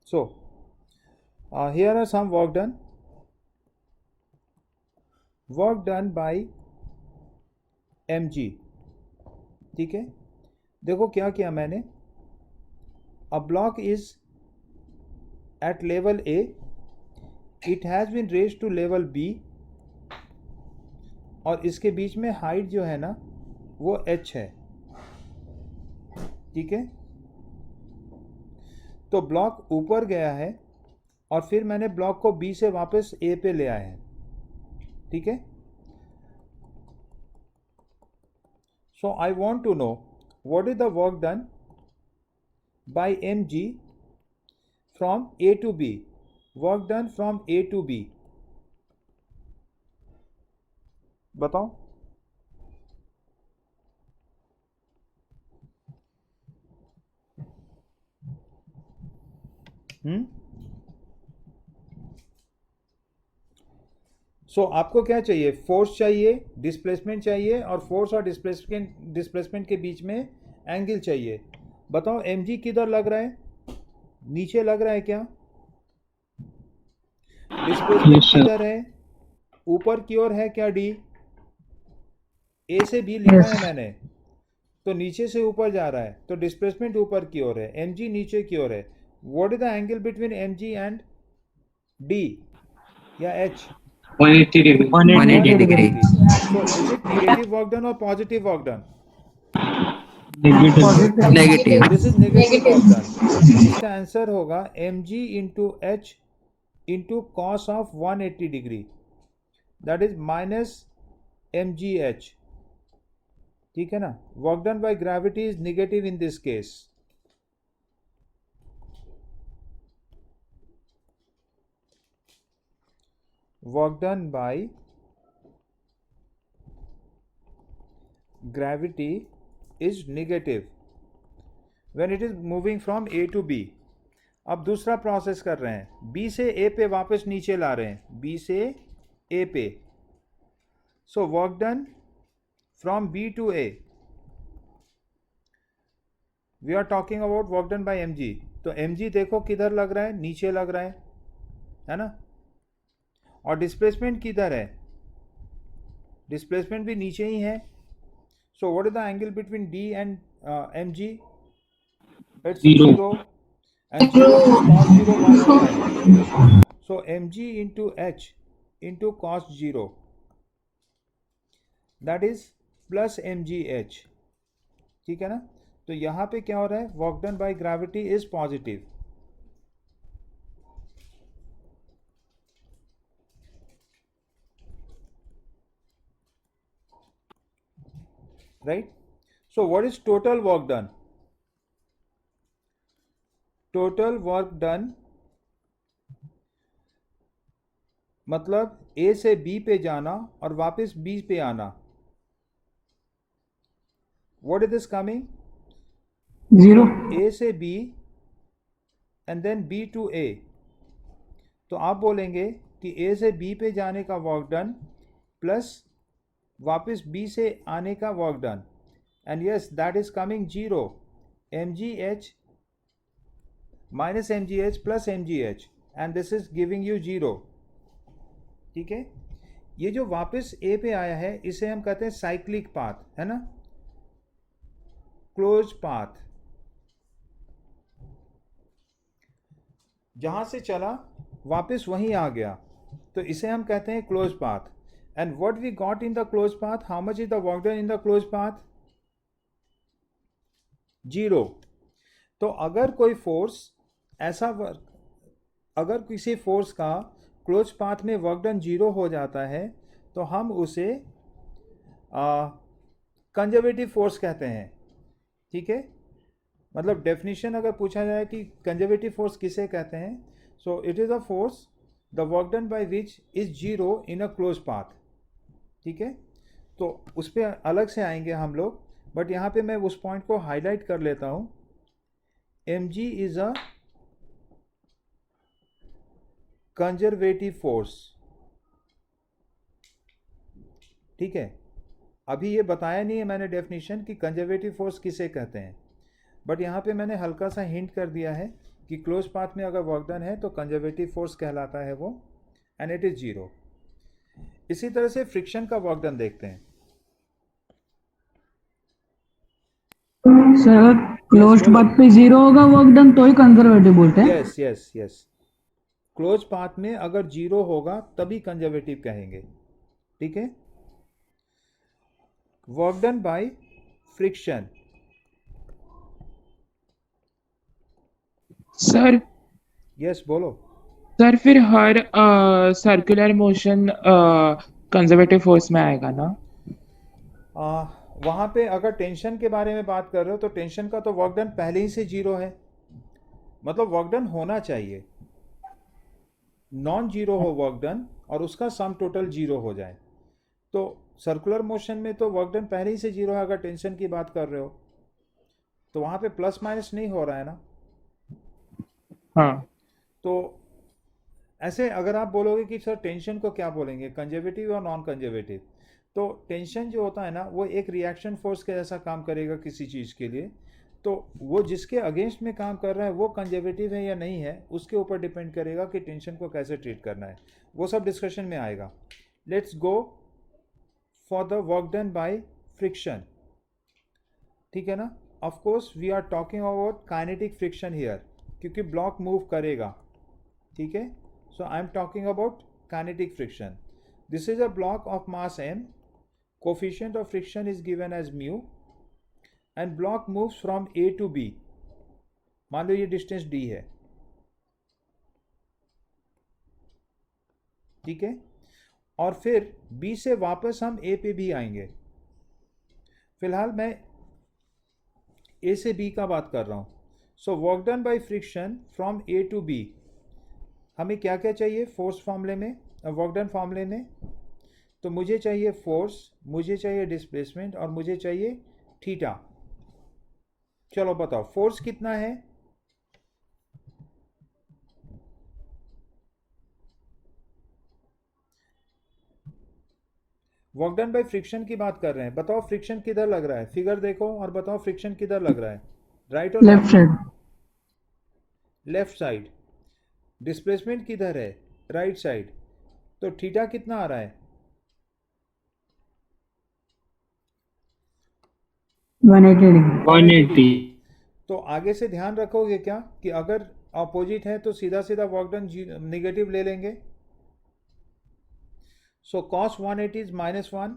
A: So here are some work done. Work done by mg. ठीक है, देखो क्या किया मैंने. A block is at level A. It has been raised to level B. और इसके बीच में हाइट जो है ना वो h है. ठीक है, तो ब्लॉक ऊपर गया है और फिर मैंने ब्लॉक को B से वापस A पे ले आए हैं. ठीक है, so I want to know what is the work done by mg from A to B. Work done from A to B. बताओ. सो आपको क्या चाहिए? फोर्स चाहिए, डिस्प्लेसमेंट चाहिए, और फोर्स और डिस्प्लेसमेंट के बीच में एंगल चाहिए. बताओ mg किधर लग रहा है? नीचे लग रहा है क्या? Displacement
B: Yes, sir.
A: किधर है? ऊपर की ओर है क्या? d a से b लिखा है मैंने, तो नीचे से ऊपर जा रहा है, तो डिस्प्लेसमेंट ऊपर की ओर है, mg नीचे की ओर है. What is the angle between mg and d या h?
B: 180 degree.
D: 180 degree.
A: So is it negative work done or positive work done?
B: Negative.
D: Negative.
A: This is negative work done. इसका आंसर होगा mg into h into cos of 180 degree. That is minus mgh. ठीक है ना? Work done by gravity is negative in this case. Work done by gravity is negative when it is moving from A to B. अब दूसरा process कर रहे हैं, B से A पे वापस नीचे ला रहे हैं, B से A पे. So work done from B to A. We are talking about work done by mg. तो mg देखो किधर लग रहा है? नीचे लग रहा है ना? और डिस्प्लेसमेंट किधर है? डिस्प्लेसमेंट भी नीचे ही है. सो what is the angle between d and mg? It's
B: Zero.
A: 0 and 0 is cos 0 1 time. So mg into h into cos 0, that is plus mgh. ठीक है ना? तो यहाँ पे क्या हो रहा है? Work done by gravity is positive. Right? So what is total work done? Total work done मतलब A से B पे जाना और वापस B पे आना. What is this coming?
C: 0.
A: A से B and then B to A. तो आप बोलेंगे कि A से B पे जाने का वर्क डन प्लस वापस B से आने का work done, and yes, that is coming 0. mgh minus mgh plus mgh, and this is giving you 0. ठीक है, ये जो वापस A पे आया है इसे हम कहते हैं साइक्लिक पाथ, है ना? Close path. जहां से चला वापस वहीं आ गया, तो इसे हम कहते हैं close path. And what we got in the closed path? How much is the work done in the closed path? 0. तो अगर कोई फोर्स ऐसा अगर किसी फोर्स का क्लोज पाथ में वर्क डन 0 हो जाता है तो हम उसे कंजर्वेटिव फोर्स कहते हैं. ठीक है, मतलब डेफिनेशन अगर पूछा जाए कि कंजर्वेटिव फोर्स किसे कहते हैं, so it is a force the work done by which is 0 in a close path. ठीक है, तो उस पर अलग से आएंगे हम लोग, बट यहाँ पे मैं उस पॉइंट को हाईलाइट कर लेता हूँ mg is a conservative force. ठीक है, अभी ये बताया नहीं है मैंने डेफिनेशन कि कंजर्वेटिव फोर्स किसे कहते हैं, बट यहाँ पे मैंने हल्का सा हिंट कर दिया है कि क्लोज पाथ में अगर वर्क डन है तो कंजर्वेटिव फोर्स कहलाता है वो, एंड इट इज जीरो. इसी तरह से फ्रिक्शन का वर्क डन देखते हैं.
C: सर अगर क्लोज्ड
A: बोलो.
C: पाथ पे जीरो होगा वर्क डन तो ही कंजर्वेटिव बोलते हैं.
A: Yes yes yes, close path में अगर जीरो होगा तभी कंजर्वेटिव कहेंगे. ठीक है. Work done by friction.
D: Sir
A: yes बोलो.
D: सर फिर हर सर्कुलर मोशन कंजर्वेटिव फोर्स में आएगा ना?
A: वहाँ पे अगर टेंशन के बारे में बात कर रहे हो तो टेंशन का तो वर्क डन पहले ही से जीरो है, मतलब वर्क डन होना चाहिए, नॉन जीरो हो वर्क डन और उसका सम टोटल जीरो हो जाए. तो सर्कुलर मोशन में तो वर्क डन पहले ही से जीरो है अगर टेंशन की बात कर रहे हो, तो वहाँ पे प्लस माइनस नहीं हो रहा है ना.
D: हाँ.
A: तो ऐसे अगर आप बोलोगे कि सर टेंशन को क्या बोलेंगे, कंजर्वेटिव और नॉन कंजर्वेटिव, तो टेंशन जो होता है ना वो एक रिएक्शन फोर्स के जैसा काम करेगा किसी चीज़ के लिए. तो वो जिसके अगेंस्ट में काम कर रहा है वो कंजर्वेटिव है या नहीं है उसके ऊपर डिपेंड करेगा कि टेंशन को कैसे ट्रीट करना है. वो सब डिस्कशन में आएगा. Let's go for the work done by friction. ठीक है ना. Of course we are talking about kinetic friction here, क्योंकि ब्लॉक मूव करेगा. ठीक है. So I am talking about kinetic friction. This is a block of mass m. Coefficient of friction is given as mu, and block moves from A to B. मान लो ये distance d है. ठीक है. और फिर B से वापस हम A पे भी आएंगे. फिलहाल मैं A से B का बात कर रहा हूँ. So work done by friction from A to B. हमें क्या क्या चाहिए फोर्स फॉर्मूले में, वर्क डन फॉर्मूले में? तो मुझे चाहिए फोर्स, मुझे चाहिए डिस्प्लेसमेंट और मुझे चाहिए थीटा. चलो बताओ फोर्स कितना है? वर्क डन बाय फ्रिक्शन की बात कर रहे हैं. बताओ फ्रिक्शन किधर लग रहा है, फिगर देखो और बताओ फ्रिक्शन किधर लग रहा है, राइट और
C: left side.
A: Left side. Displacement किधर है, राइट साइड. तो थीटा कितना आ रहा है?
C: 180 डिग्री.
D: 180.
A: तो आगे से ध्यान रखोगे क्या कि अगर अपोजिट है तो सीधा सीधा वर्क डन निगेटिव ले लेंगे. So cos 180 is -1.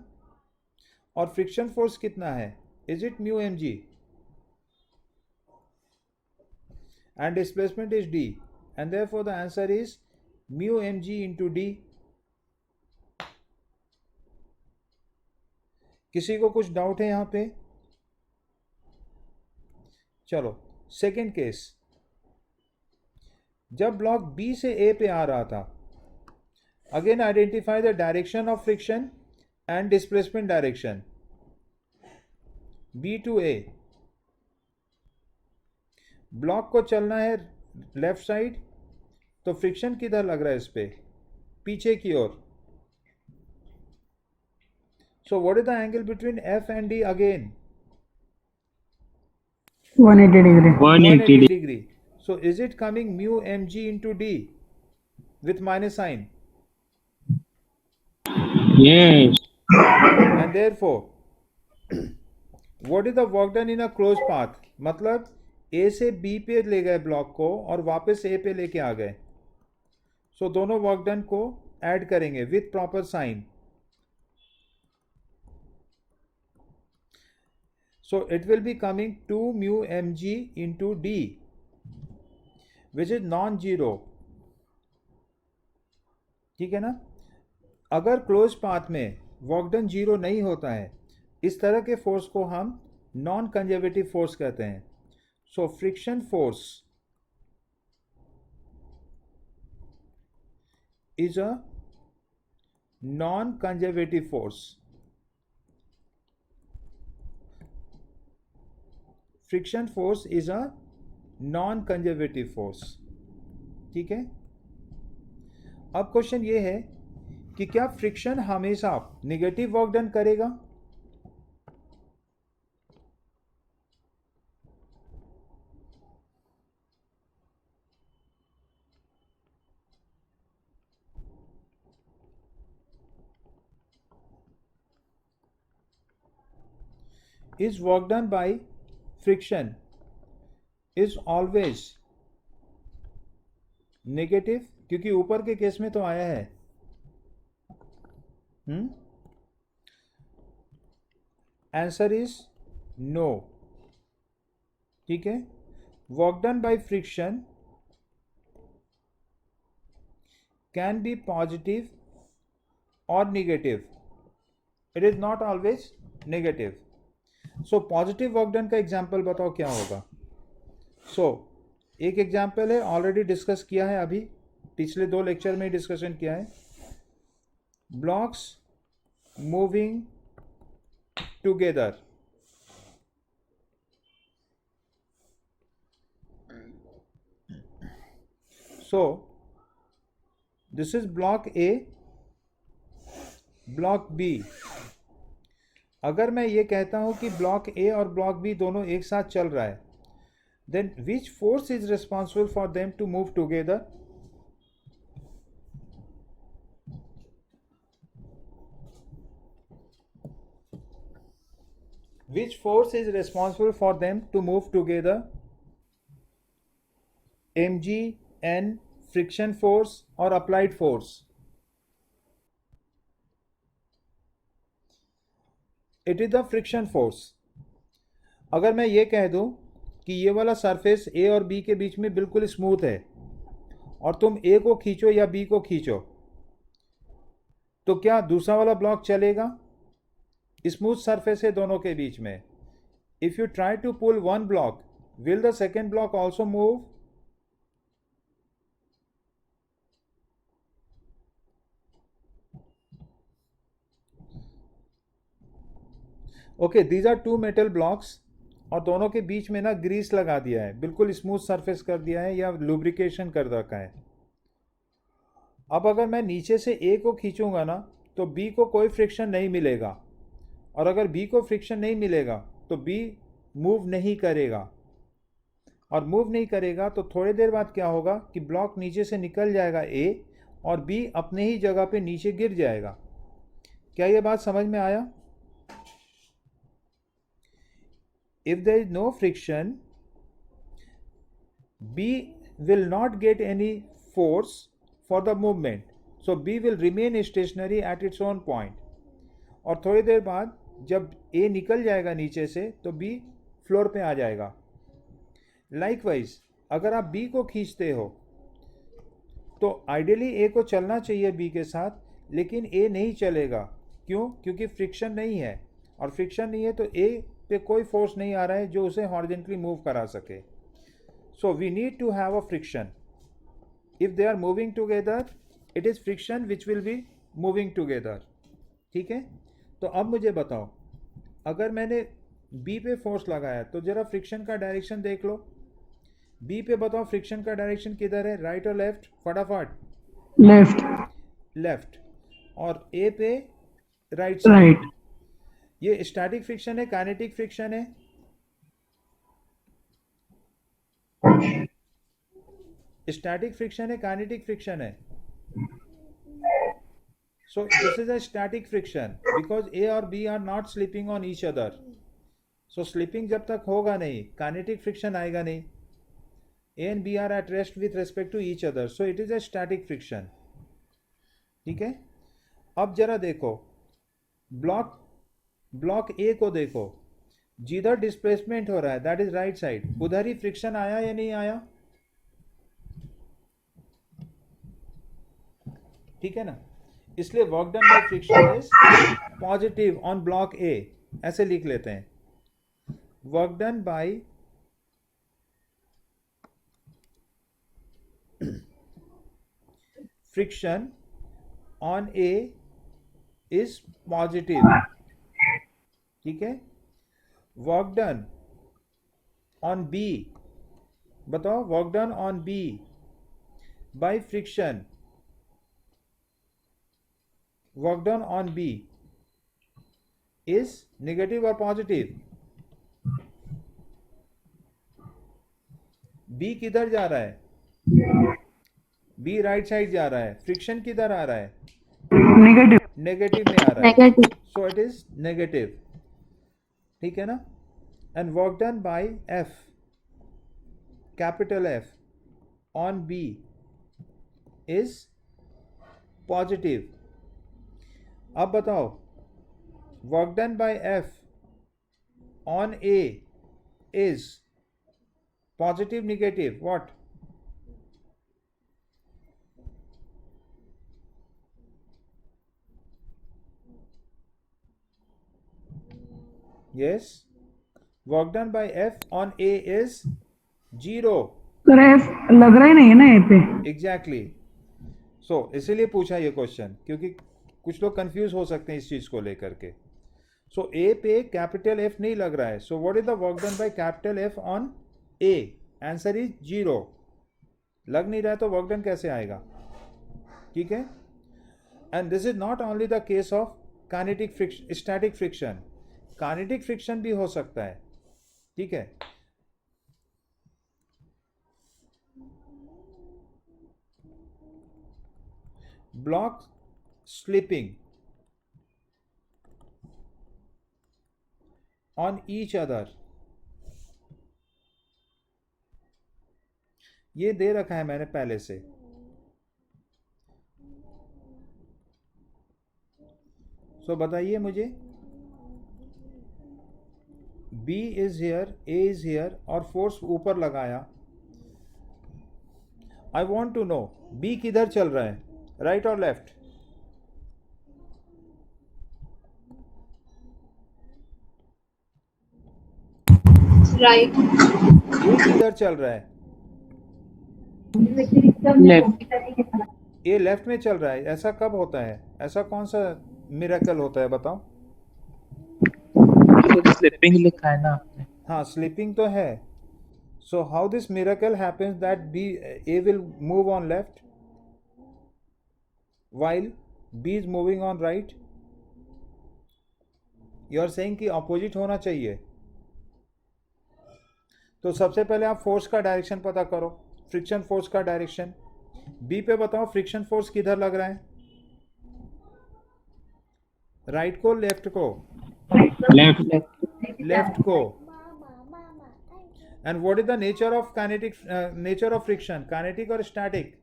A: और फ्रिक्शन फोर्स कितना है, is it mu M G, and displacement is D, and therefore the answer is mu M G into D. किसी को कुछ डाउट है यहाँ पे? चलो सेकेंड केस. जब ब्लॉक बी से ए पे आ रहा था, again identify the direction of friction and displacement direction. B to A block को चलना है लेफ्ट साइड, तो फ्रिक्शन किधर लग रहा है इस पे, पीछे की ओर. So what is the angle between F and D? Again
C: 180 degree.
D: 180.
A: degree. So is it coming mu mg into d with minus sign?
D: Yes.
A: And therefore what is the work done in a closed path? मतलब A से B पे ले गए block को और वापस A पे लेके आ गए. सो दोनों वर्क डन को ऐड करेंगे with proper sign. So it will be coming 2 mu mg into d, which is non-zero. ठीक है ना. अगर क्लोज पाथ में वर्क डन जीरो नहीं होता है, इस तरह के फोर्स को हम नॉन कंजर्वेटिव फोर्स कहते हैं. So friction force is a non conservative force. Friction force is a non conservative force. ठीक है, अब क्वेश्चन ये है कि क्या फ्रिक्शन हमेशा निगेटिव वर्क डन करेगा? Is work done by friction is always negative? क्योंकि ऊपर के केस में तो आया है। Answer is no. ठीक है, work done by friction can be positive और negative, it is not always negative. So positive work done का एग्जाम्पल बताओ क्या होगा? सो एक एग्जाम्पल है, ऑलरेडी डिस्कस किया है, अभी पिछले 2 लेक्चर में डिस्कशन किया है। Blocks moving together. So this is block A, block B. अगर मैं ये कहता हूं कि ब्लॉक ए और ब्लॉक बी दोनों एक साथ चल रहा है, then which force is responsible for them to move together? Which force is responsible for them to move together? mg, n, friction force or applied force? It is the friction force. अगर मैं ये कह दूं कि ये वाला surface A और B के बीच में बिल्कुल स्मूथ है और तुम ए को खींचो या बी को खींचो, तो क्या दूसरा वाला ब्लॉक चलेगा? स्मूथ सरफेस है दोनों के बीच में। If you try to pull one block, will the second block also move? Okay, these are 2 metal blocks और दोनों के बीच में ना ग्रीस लगा दिया है, बिल्कुल स्मूथ सरफेस कर दिया है या लुब्रिकेशन कर रखा है। अब अगर मैं नीचे से ए को खींचूंगा ना, तो बी को कोई फ्रिक्शन नहीं मिलेगा, और अगर बी को फ्रिक्शन नहीं मिलेगा तो बी मूव नहीं करेगा, और मूव नहीं करेगा तो थोड़ी देर बाद क्या होगा कि ब्लॉक नीचे से निकल जाएगा ए, और बी अपने ही जगह पे नीचे गिर जाएगा। क्या ये बात समझ में आया? If there is no friction, B will not get any force for the movement, so B will remain stationary at its own point. और थोड़ी देर बाद जब A निकल जाएगा नीचे से तो B फ्लोर पे आ जाएगा। लाइकवाइज अगर आप B को खींचते हो तो आइडियली A को चलना चाहिए B के साथ, लेकिन A नहीं चलेगा। क्यों? क्योंकि फ्रिक्शन नहीं है, और फ्रिक्शन नहीं है तो A पे कोई फोर्स नहीं आ रहा है जो उसे हॉरिजेंटली मूव करा सके। So we need to have a friction. If they are moving together, it is friction which will be moving together. ठीक है, तो अब मुझे बताओ, अगर मैंने बी पे फोर्स लगाया तो जरा फ्रिक्शन का डायरेक्शन देख लो। बी पे बताओ फ्रिक्शन का डायरेक्शन किधर है, राइट और लेफ्ट? फटाफट।
C: लेफ्ट।
A: लेफ्ट। और ए पे राइट साइड।
C: राइट।
A: ये स्टैटिक फ्रिक्शन है, काइनेटिक फ्रिक्शन है? स्टैटिक फ्रिक्शन है, काइनेटिक फ्रिक्शन है? So this is a static friction because A और B are not slipping on each other. So slipping जब तक होगा नहीं, काइनेटिक फ्रिक्शन आएगा नहीं। A and B are at rest with respect to each other, so it is a static friction. ठीक है, अब जरा देखो ब्लॉक ए को देखो, जिधर डिस्प्लेसमेंट हो रहा है दैट इज राइट साइड, उधर ही फ्रिक्शन आया या नहीं आया? ठीक है ना, इसलिए work done by friction is positive on block A, ऐसे लिख लेते हैं। Work done by friction on A is positive. ठीक है, वर्क डन ऑन बी बताओ work done on B by friction, work done on B is negative और positive? B किधर जा रहा है? बी राइट साइड जा रहा है। फ्रिक्शन किधर आ रहा है?
C: नेगेटिव।
A: नेगेटिव में आ रहा है,
E: Negative.
A: So it is negative. ठीक है ना? And work done by F, capital F, on B is positive. अब बताओ work done by F on A is positive, negative, what? Yes, work done by F on A is 0.
C: Sir F लग रहा ही नहीं है ना ए पे।
A: Exactly. So इसीलिए पूछा ये क्वेश्चन, क्योंकि कुछ लोग कंफ्यूज हो सकते हैं इस चीज को लेकर के। सो ए पे कैपिटल एफ नहीं लग रहा है, सो what is the work done by capital F on A? Answer is 0। लग नहीं रहा है तो वर्क डन कैसे आएगा? ठीक है? And this is not only the case of kinetic friction, static friction, kinetic friction भी हो सकता है। ठीक है? Block slipping on each other, ये दे रखा है मैंने पहले से। सो बताइए मुझे, B is here, A is here और फोर्स ऊपर लगाया। I want to know B किधर चल रहा है, राइट और लेफ्ट?
E: Right.
A: A किधर चल रहा है?
D: Left.
A: A लेफ्ट में चल रहा है। ऐसा कब होता है? ऐसा कौन सा मिरेकल होता है बताओ?
D: स्लिपिंग लिखा है ना आपने।
A: हाँ, स्लीपिंग तो है। So how this miracle happens that B A will move on left while B is moving on right? You are saying कि ऑपोजिट होना चाहिए। तो सबसे पहले आप फोर्स का डायरेक्शन पता करो, फ्रिक्शन फोर्स का डायरेक्शन। बी पे बताओ फ्रिक्शन फोर्स किधर लग रहा है, राइट को, लेफ्ट को?
B: Left.
A: लेफ्ट को। And what is the nature of kinetic, nature of friction, kinetic और स्टैटिक?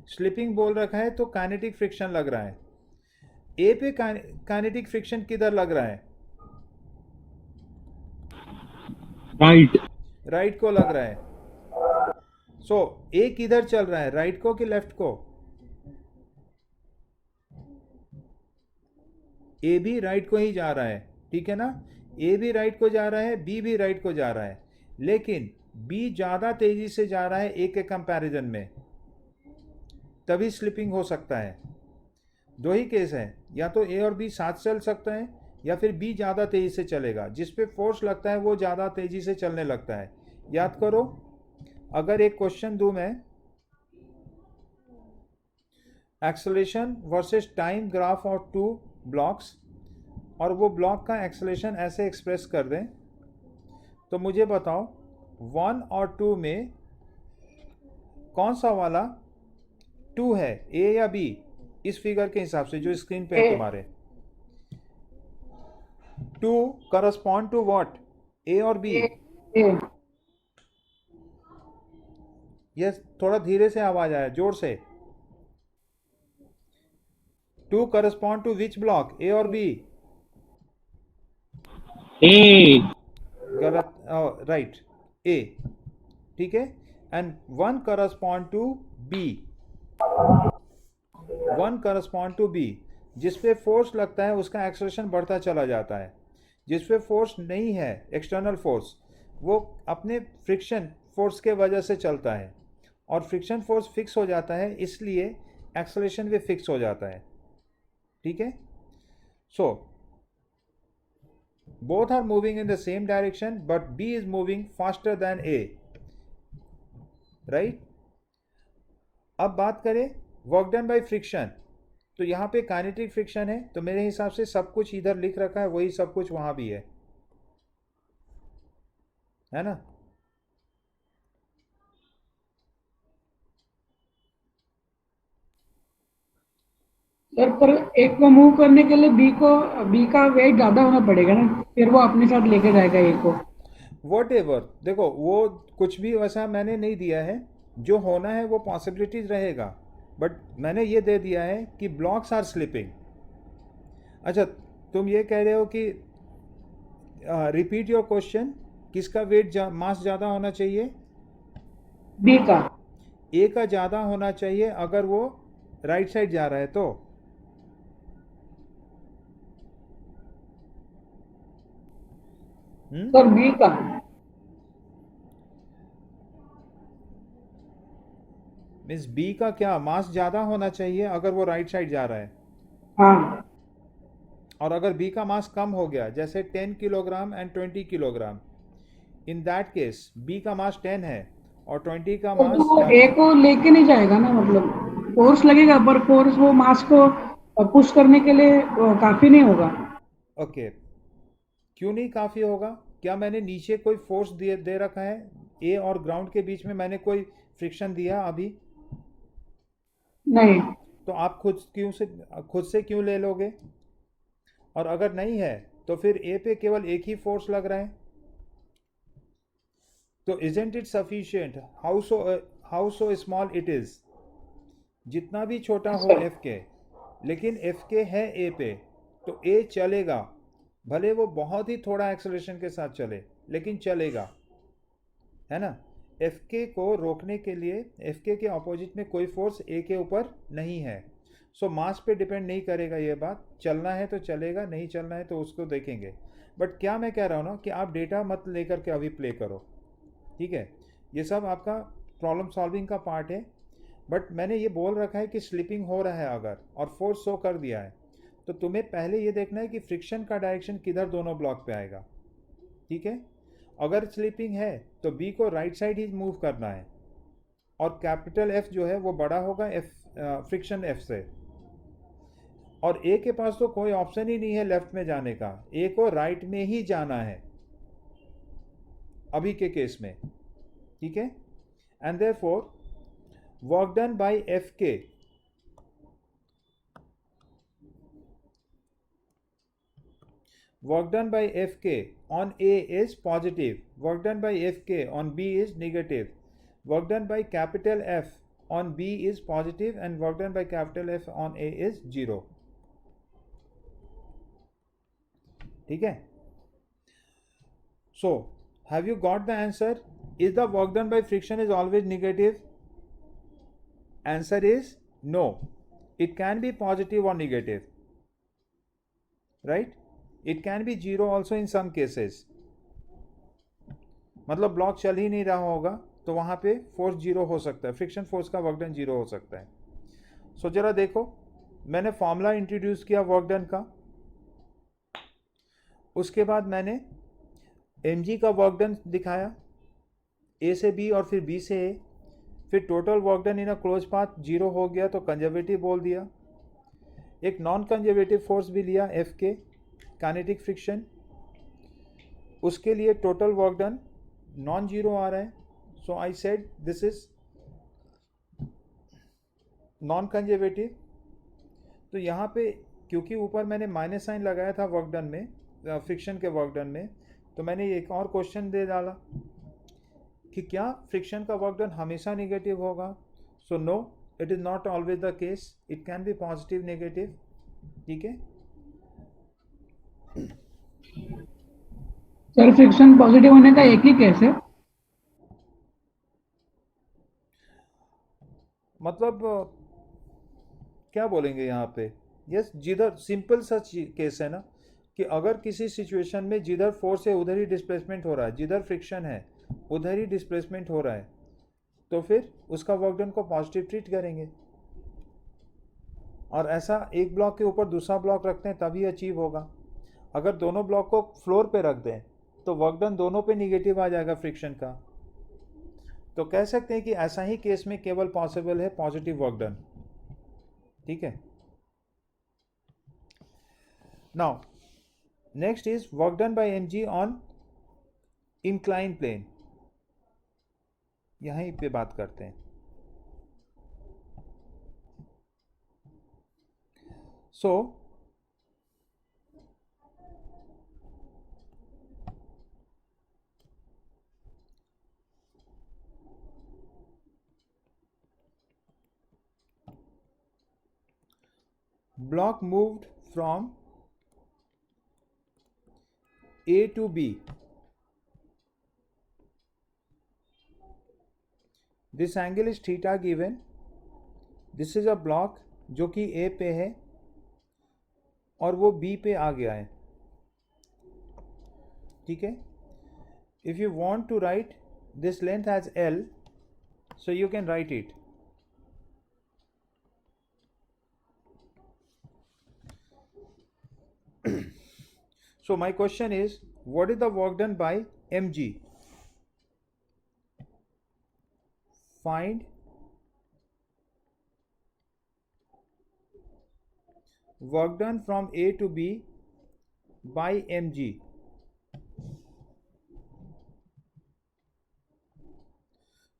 A: स्लिपिंग बोल रखा है तो काइनेटिक फ्रिक्शन लग रहा है। ए पे काइनेटिक फ्रिक्शन किधर लग रहा है?
B: Right.
A: राइट को लग रहा है। सो ए किधर चल रहा है, राइट को कि लेफ्ट को? ए भी राइट को ही जा रहा है, ठीक है ना? ए भी राइट को जा रहा है, बी भी राइट को जा रहा है, लेकिन बी ज़्यादा तेजी से जा रहा है ए के कंपैरिजन में, तभी स्लिपिंग हो सकता है। दो ही केस हैं, या तो ए और बी साथ चल सकते हैं या फिर बी ज़्यादा तेज़ी से चलेगा। जिस पे फोर्स लगता है वो ज़्यादा तेज़ी से चलने लगता है। याद करो, अगर एक क्वेश्चन दूं मैं, acceleration versus time graph of two blocks, और वो ब्लॉक का एक्सेलरेशन ऐसे एक्सप्रेस कर दें, तो मुझे बताओ 1 और 2 में कौन सा वाला 2 है, ए या बी? इस फिगर के हिसाब से जो स्क्रीन पे है तुम्हारे, 2 करस्पॉन्ड टू व्हाट, ए और बी? यस, थोड़ा धीरे से आवाज आया, जोर से। 2 correspond to which block, A और बी?
B: A.
A: गलत, राइट, ए। ठीक है? And 1 correspond to B, 1 correspond to B. जिस पे फोर्स लगता है उसका एक्सेलरेशन बढ़ता चला जाता है, जिस पे फोर्स नहीं है, एक्सटर्नल फोर्स, वो अपने फ्रिक्शन फोर्स के वजह से चलता है, और फ्रिक्शन फोर्स फिक्स हो जाता है, इसलिए एक्सेलरेशन भी फिक्स हो जाता है। ठीक है? सो both are moving in the same direction but B is moving faster than A, right? अब बात करें वर्क डन बाय फ्रिक्शन, तो यहाँ पे काइनेटिक फ्रिक्शन है, तो मेरे हिसाब से सब कुछ इधर लिख रखा है वही सब कुछ वहाँ भी है ना?
C: सर पर एक को मूव करने के लिए बी का वेट ज्यादा होना पड़ेगा ना, फिर वो अपने साथ लेके जाएगा ए को।
A: वॉट एवर, देखो वो कुछ भी वैसा मैंने नहीं दिया है, जो होना है वो पॉसिबिलिटीज रहेगा, बट मैंने ये दे दिया है कि ब्लॉक्स आर स्लिपिंग। अच्छा, तुम ये कह रहे हो कि रिपीट योर क्वेश्चन, किसका वेट मास ज़्यादा होना चाहिए?
C: बी का।
A: ए का ज़्यादा होना चाहिए अगर वो राइट साइड जा रहा है तो।
C: सर बी का।
A: मीन्स बी का क्या मास ज़्यादा होना चाहिए अगर वो राइट साइड जा रहा है,
C: हाँ।
A: और अगर बी का मास कम हो गया जैसे 10 kilogram and 20 kilogram, in that case B का मास 10 है और 20 का
C: तो
A: मास
C: वो ए को लेके नहीं जाएगा ना, मतलब फोर्स लगेगा पर फोर्स वो मास को पुश करने के लिए काफी नहीं होगा।
A: ओके, क्यों नहीं काफ़ी होगा? क्या मैंने नीचे कोई फोर्स दे रखा है? ए और ग्राउंड के बीच में मैंने कोई फ्रिक्शन दिया अभी?
C: नहीं।
A: तो आप खुद से क्यों ले लोगे? और अगर नहीं है तो फिर ए पे केवल एक ही फोर्स लग रहा है, तो isn't it sufficient? How so small it is, जितना भी छोटा हो एफ के, लेकिन एफ के है ए पे, तो ए चलेगा, भले वो बहुत ही थोड़ा एक्सेलरेशन के साथ चले लेकिन चलेगा, है ना? एफ के को रोकने के लिए एफ के ऑपोजिट में कोई फोर्स ए के ऊपर नहीं है, सो मास पे डिपेंड नहीं करेगा ये बात। चलना है तो चलेगा, नहीं चलना है तो उसको देखेंगे। बट क्या मैं कह रहा हूँ ना कि आप डेटा मत लेकर के अभी प्ले करो, ठीक है? ये सब आपका प्रॉब्लम सॉल्विंग का पार्ट है, बट मैंने ये बोल रखा है कि स्लिपिंग हो रहा है अगर, और फोर्स शो कर दिया है, तो तुम्हें पहले ये देखना है कि फ्रिक्शन का डायरेक्शन किधर दोनों ब्लॉक पे आएगा, ठीक है? अगर स्लिपिंग है तो बी को राइट साइड ही मूव करना है, और कैपिटल एफ जो है वो बड़ा होगा एफ फ्रिक्शन एफ से, और ए के पास तो कोई ऑप्शन ही नहीं है लेफ्ट में जाने का, ए को राइट में ही जाना है अभी के केस में, ठीक है? And therefore work done by F के work done by Fk on A is positive, work done by Fk on B is negative, work done by capital F on B is positive, and work done by capital F on A is 0, ठीक है? So have you got the answer? Is the work done by friction is always negative? Answer is no, it can be positive or negative, right? It can be 0 also in some cases, मतलब block चल ही नहीं रहा होगा तो वहाँ पे force 0 हो सकता है, फ्रिक्शन फोर्स का वर्क डन 0 हो सकता है। सो जरा देखो, मैंने फॉर्मूला इंट्रोड्यूस किया वर्क डन का, उसके बाद मैंने mg का वर्क डन दिखाया, a से b और फिर b से a, फिर total work done in a close path 0 हो गया तो कंजर्वेटिव बोल दिया। एक नॉन कंजर्वेटिव फोर्स भी लिया एफ के, काइनेटिक फ्रिक्शन, उसके लिए total work done non zero आ रहा है, so I said this is non conservative. तो यहाँ पे क्योंकि ऊपर मैंने माइनस साइन लगाया था वर्क डन में, फ्रिक्शन के वर्क डन में, तो मैंने एक और क्वेश्चन दे डाला कि क्या फ्रिक्शन का वर्क डन हमेशा नेगेटिव होगा? So no, it is not always the case, it can be positive negative, ठीक है?
C: सर फ्रिक्शन पॉजिटिव होने का एक ही केस है?
A: मतलब क्या बोलेंगे यहाँ पे? यस, जिधर सिंपल सा केस है ना कि अगर किसी सिचुएशन में जिधर फोर्स है उधर ही डिस्प्लेसमेंट हो रहा है, जिधर फ्रिक्शन है उधर ही डिस्प्लेसमेंट हो रहा है, तो फिर उसका वर्क डन को पॉजिटिव ट्रीट करेंगे। और ऐसा एक ब्लॉक के ऊपर दूसरा ब्लॉक रखते हैं तभी अचीव होगा। अगर दोनों ब्लॉक को फ्लोर पे रख दें तो वर्क डन दोनों पे निगेटिव आ जाएगा फ्रिक्शन का। तो कह सकते हैं कि ऐसा ही केस में केवल पॉसिबल है पॉजिटिव वर्क डन। ठीक है। Now next is work done by mg on incline plane. यहीं पे बात करते हैं। सो block moved from A to B. This angle is theta given. This is a block जो कि A पे है और वो B पे आ गया है। ठीक है। If you want to write this length as L, so you can write it. So my question is, what is the work done by mg? Find work done from A to B by mg.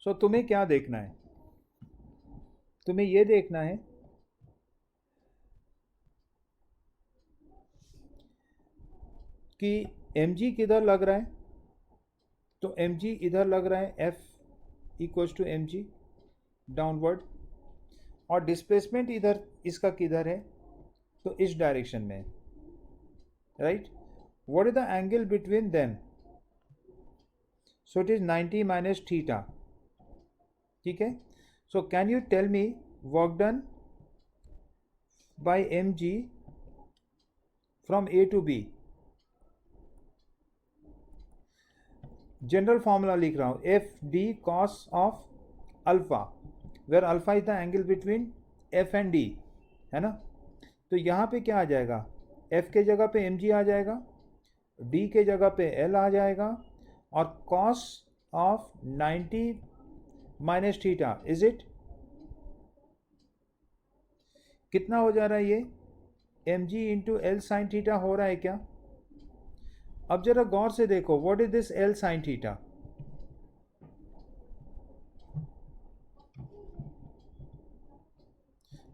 A: So तुम्हें क्या देखना है? तुम्हें ये देखना है कि mg किधर लग रहा है। तो mg इधर लग रहा है, f equals to mg downward, और डिस्प्लेसमेंट इधर इसका किधर है, तो इस डायरेक्शन में, right. What is the angle between them? So it is 90 minus theta. ठीक है। So can you tell me work done by mg from A to B? General formula लिख रहा हूँ, F D cos of alpha, where alpha is the angle between F and D, है ना। तो यहाँ पे क्या आ जाएगा? एफ के जगह पे mg आ जाएगा, डी के जगह पे एल आ जाएगा, और cos of 90 minus theta is it कितना हो जा रहा है? ये mg into L sine theta हो रहा है क्या? अब जरा गौर से देखो, what is this L sine theta?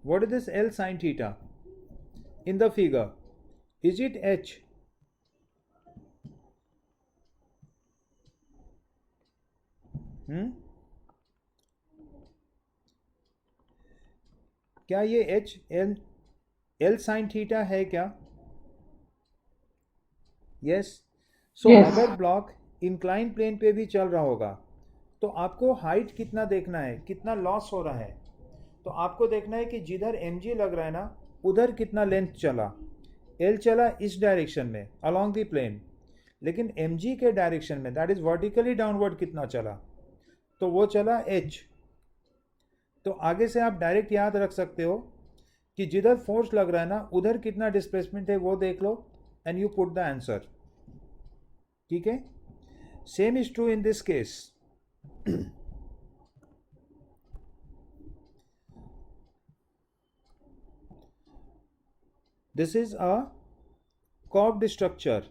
A: What is this L sine theta in the figure? Is it H? क्या ये एच एल साइन थीटा है क्या? यस। सो अगर ब्लॉक इंक्लाइन प्लेन पे भी चल रहा होगा तो आपको हाइट कितना देखना है, कितना लॉस हो रहा है। तो आपको देखना है कि जिधर mg लग रहा है ना, उधर कितना लेंथ चला। l चला इस डायरेक्शन में अलोंग द प्लेन, लेकिन mg के डायरेक्शन में, दैट इज वर्टिकली डाउनवर्ड, कितना चला? तो वो चला h। तो आगे से आप डायरेक्ट याद रख सकते हो कि जिधर फोर्स लग रहा है ना, उधर कितना डिस्प्लेसमेंट है वो देख लो, and you put the answer. ठीक है। Same is true in this case. This is a curved structure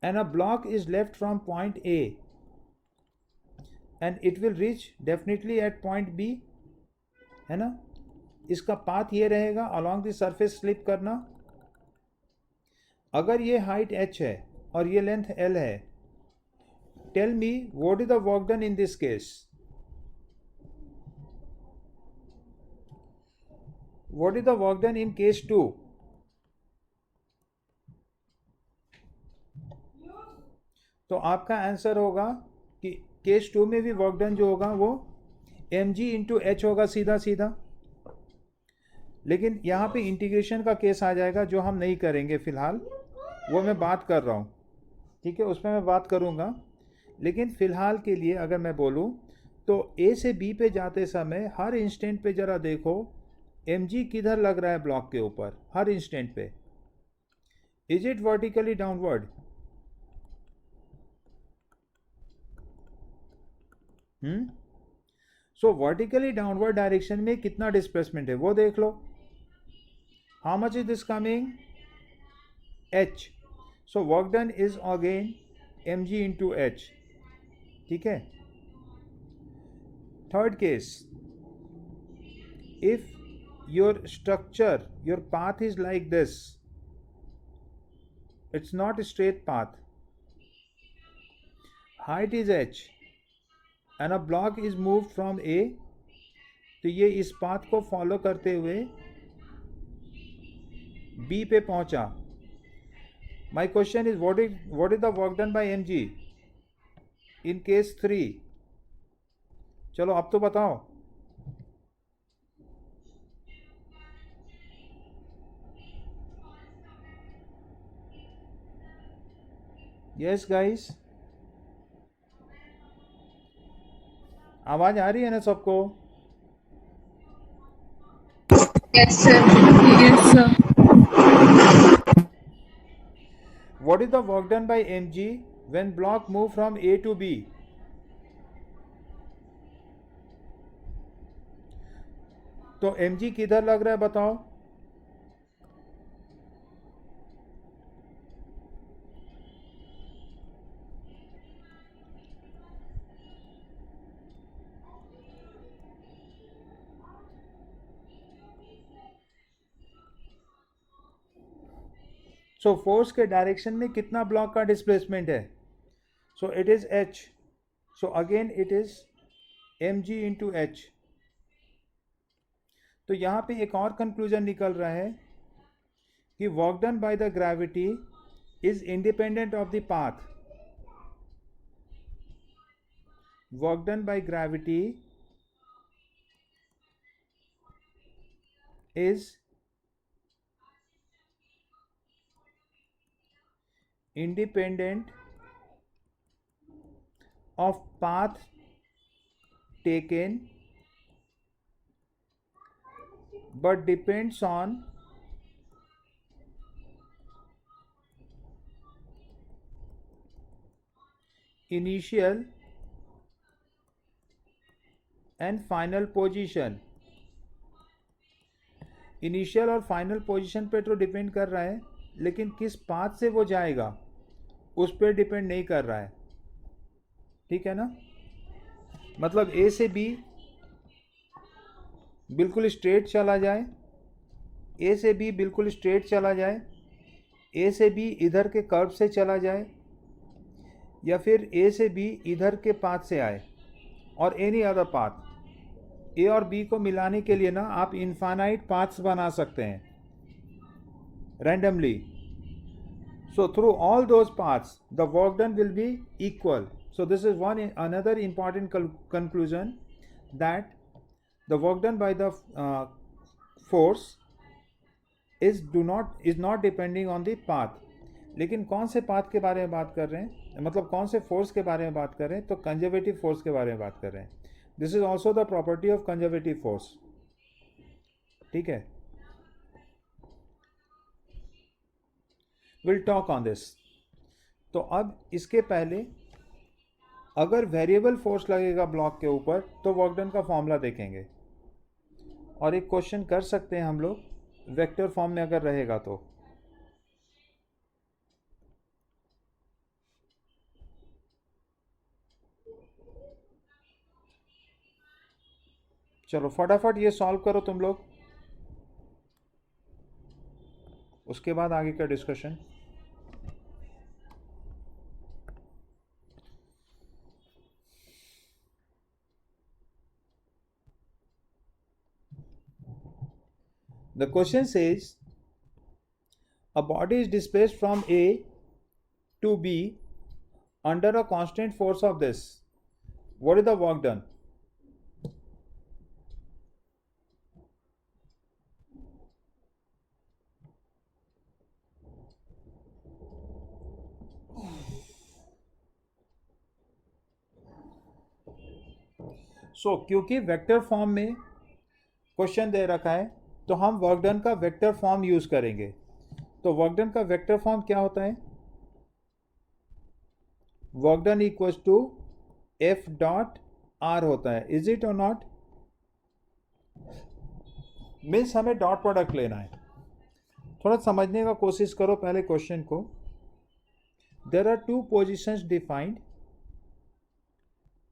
A: and a block is left from point A and it will reach definitely at point B, है ना। इसका path ये रहेगा, along the surface slip करना। अगर ये height h है और ये लेंथ l है, tell me what is the work done in this case? What is the work done in case 2? तो आपका आंसर होगा कि केस 2 में भी वर्क डन जो होगा वो mg इंटू एच होगा, सीधा सीधा। लेकिन यहाँ पे इंटीग्रेशन का केस आ जाएगा जो हम नहीं करेंगे फिलहाल, वो मैं बात कर रहा हूँ। ठीक है, उसमें मैं बात करूँगा। लेकिन फ़िलहाल के लिए अगर मैं बोलूँ तो A से B पे जाते समय हर इंस्टेंट पे ज़रा देखो mg किधर लग रहा है ब्लॉक के ऊपर हर इंस्टेंट पे? Is it vertically downward? So vertically downward direction में कितना डिस्प्लेसमेंट है वो देख लो. How much is this coming? h. So work done is again mg into h. ठीक है. Third case, if your structure, your path is like this, it's not a straight path, height is h and a block is moved from a, तो ये इस path को follow करते हुए b पे पहुंचा. My question is what is the work done by mg in case 3? चलो अब तो बताओ. यस गाइस, आवाज आ रही है ना सबको?
E: Yes, sir.
D: Yes, sir.
A: What is the work done by mg when block move from a to b? तो mg किधर लग रहा है बताओ? सो फोर्स के डायरेक्शन में कितना ब्लॉक का डिस्प्लेसमेंट है? सो it is h. So again it is mg into h. तो यहाँ पे एक और कंक्लूजन निकल रहा है कि work done by the gravity is independent of the path. Work done by gravity is independent of path taken but depends on initial and final position. Initial और फाइनल पोजीशन पे तो डिपेंड कर रहा है, लेकिन किस पाथ से वो जाएगा उस पर डिपेंड नहीं कर रहा है. ठीक है ना? मतलब ए से बी बिल्कुल स्ट्रेट चला जाए, ए से बी बिल्कुल स्ट्रेट चला जाए, ए से बी इधर के कर्व से चला जाए, या फिर ए से बी इधर के पाथ से आए, और एनी अदर पाथ. ए और बी को मिलाने के लिए ना आप इनफाइनाइट पाथ्स बना सकते हैं randomly. So through all those paths the work done will be equal. So this is another important conclusion, that the work done by the force is not depending on the path. लेकिन कौन से path के बारे में बात कर रहे हैं, मतलब कौन से फोर्स के बारे में बात कर रहे हैं? तो कंजर्वेटिव फोर्स के बारे में बात कर रहे हैं. This is also the property of conservative force. ठीक है, विल टॉक ऑन दिस. तो अब इसके पहले अगर वेरिएबल फोर्स लगेगा ब्लॉक के ऊपर तो वर्क डन का फॉर्मूला देखेंगे, और एक क्वेश्चन कर सकते हैं हम लोग वेक्टर फॉर्म में अगर रहेगा तो. चलो फटाफट ये सॉल्व करो तुम लोग, उसके बाद आगे का discussion. The question says a body is displaced from A to B under a constant force of this. What is the work done? क्योंकि वेक्टर फॉर्म में क्वेश्चन दे रखा है तो हम वर्क डन का वेक्टर फॉर्म यूज करेंगे। तो वर्क डन का वेक्टर फॉर्म क्या होता है? Work done equals to F dot R होता है। इज इट और नॉट? मीन्स हमें डॉट प्रोडक्ट लेना है। थोड़ा समझने का कोशिश करो पहले क्वेश्चन को। There are two positions defined,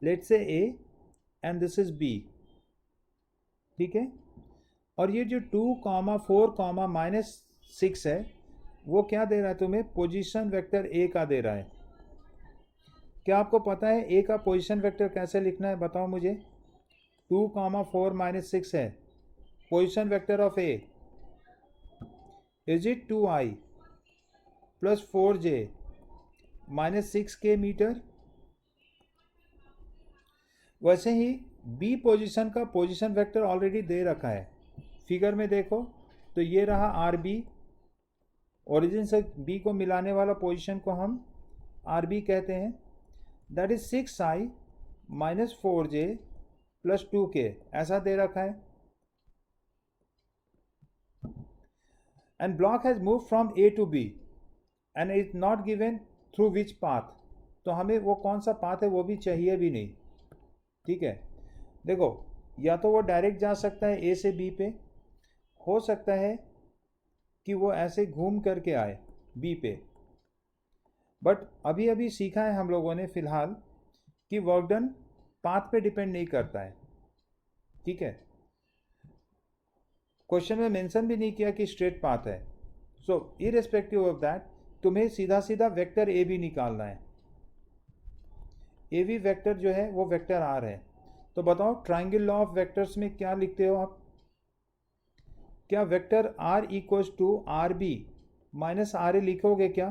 A: let's say A and this is B, ठीक है। और ये जो 2, 4, -6 है वो क्या दे रहा है तुम्हें? पोजीशन वेक्टर ए का दे रहा है। क्या आपको पता है ए का पोजीशन वेक्टर कैसे लिखना है? बताओ मुझे। 2, 4, -6 है position vector of A. Is it 2i plus 4j -6k metre? वैसे ही बी पोजीशन का पोजीशन वेक्टर ऑलरेडी दे रखा है। फिगर में देखो तो ये रहा आर बी, ओरिजिन से बी को मिलाने वाला पोजीशन को हम आर बी कहते हैं। That is 6i -4j plus 2k, ऐसा दे रखा है। And block has move from A to B and is not given through which path. तो हमें वो कौन सा पाथ है वो भी चाहिए भी नहीं, ठीक है। देखो, या तो वो डायरेक्ट जा सकता है ए से बी पे, हो सकता है कि वो ऐसे घूम करके आए बी पे। बट अभी अभी सीखा है हम लोगों ने फिलहाल कि वर्क डन पाथ पे डिपेंड नहीं करता है, ठीक है। क्वेश्चन में मेंशन भी नहीं किया कि स्ट्रेट पाथ है। सो इररिस्पेक्टिव ऑफ दैट तुम्हें सीधा सीधा वेक्टर ए भी निकालना है। ए भी वेक्टर जो है वो वेक्टर आर है। तो बताओ ट्राइंगल लॉ ऑफ वेक्टर्स में क्या लिखते हो आप? क्या vector R equals to R B minus R A लिखोगे क्या?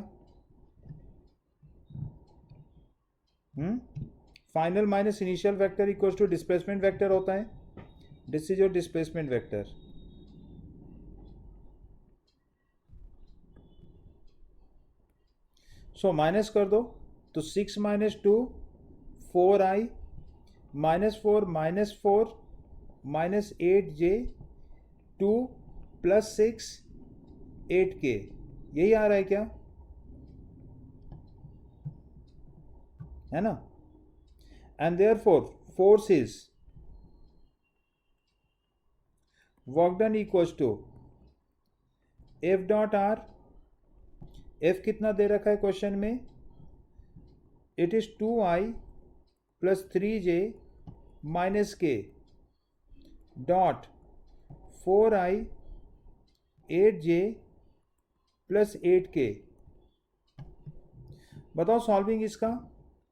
A: Final minus initial vector equals to displacement vector होता है। This is your displacement vector. So minus कर दो तो 6 - 2 4i -4 -4 -8j 2 + 6 8k, यही आ रहा है क्या? है ना। And therefore force is work done equals to F dot R. F कितना दे रखा है क्वेश्चन में? It is 2i + 3j -k dot 4i 8j + 8k। बताओ सॉल्विंग इसका,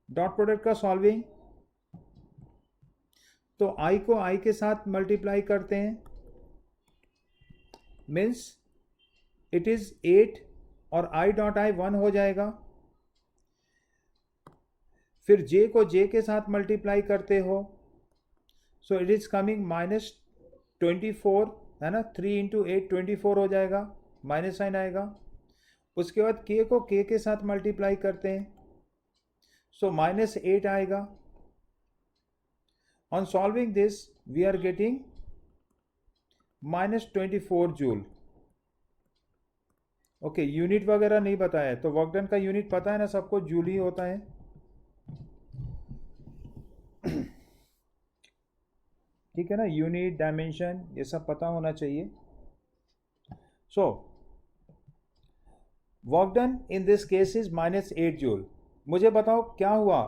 A: डॉट प्रोडक्ट का सॉल्विंग। तो i को i के साथ मल्टीप्लाई करते हैं, मीन्स इट इज 8 और i डॉट i 1 हो जाएगा। फिर j को j के साथ मल्टीप्लाई करते हो, सो इट इज कमिंग -24, है ना। 3 × 8 24 हो जाएगा, माइनस साइन आएगा। उसके बाद k को k के साथ मल्टीप्लाई करते हैं, सो -8 आएगा। On solving this we are getting -24 joule. Okay, unit वगैरह नहीं बताया है, तो वर्क डन का यूनिट पता है ना सबको, जूल ही होता है। ठीक है ना, यूनिट, डायमेंशन, ये सब पता होना चाहिए। सो work done in this case is -8 joule. मुझे बताओ क्या हुआ,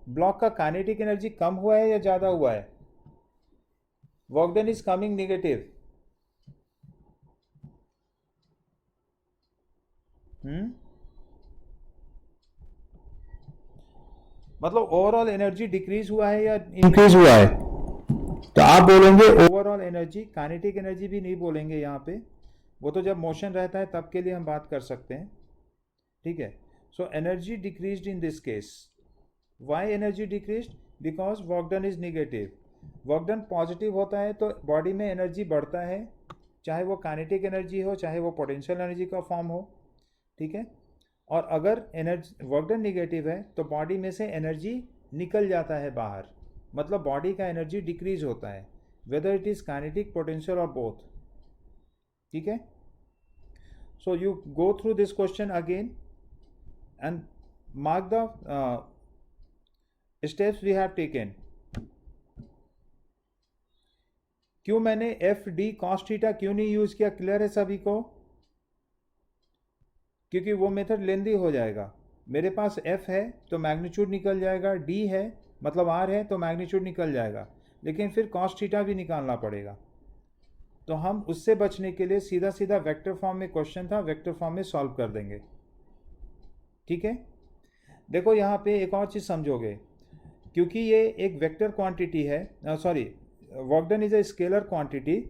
A: ब्लॉक का काइनेटिक एनर्जी कम हुआ है या ज़्यादा हुआ है? Work done is coming negative. मतलब ओवरऑल एनर्जी डिक्रीज हुआ है या इंक्रीज हुआ है? तो आप बोलेंगे ओवरऑल एनर्जी, काइनेटिक एनर्जी भी नहीं बोलेंगे यहाँ पे, वो तो जब मोशन रहता है तब के लिए हम बात कर सकते हैं, ठीक है। So energy decreased in this case. Why energy decreased? Because work done is negative. Work done positive होता है तो बॉडी में एनर्जी बढ़ता है, चाहे वो काइनेटिक एनर्जी हो चाहे वो पोटेंशियल एनर्जी का फॉर्म हो, ठीक है। और अगर एनर्जी वर्क डन नेगेटिव है तो बॉडी में से एनर्जी निकल जाता है बाहर, मतलब बॉडी का एनर्जी डिक्रीज होता है, whether it is kinetic, potential और बोथ, ठीक है. So you go through this question again and mark the steps we have taken. क्यों मैंने एफ डी कॉस थीटा क्यों नहीं यूज किया, क्लियर है सभी को? क्योंकि वो मेथड लेंदी हो जाएगा. मेरे पास एफ है तो मैग्नीट्यूड निकल जाएगा, डी है मतलब आर है तो मैग्नीट्यूड निकल जाएगा, लेकिन फिर कॉस थीटा भी निकालना पड़ेगा. तो हम उससे बचने के लिए सीधा सीधा वेक्टर फॉर्म में क्वेश्चन था, वेक्टर फॉर्म में सॉल्व कर देंगे. ठीक है. देखो यहाँ पे एक और चीज़ समझोगे, क्योंकि ये एक वेक्टर क्वांटिटी है, sorry work done is a scalar quantity,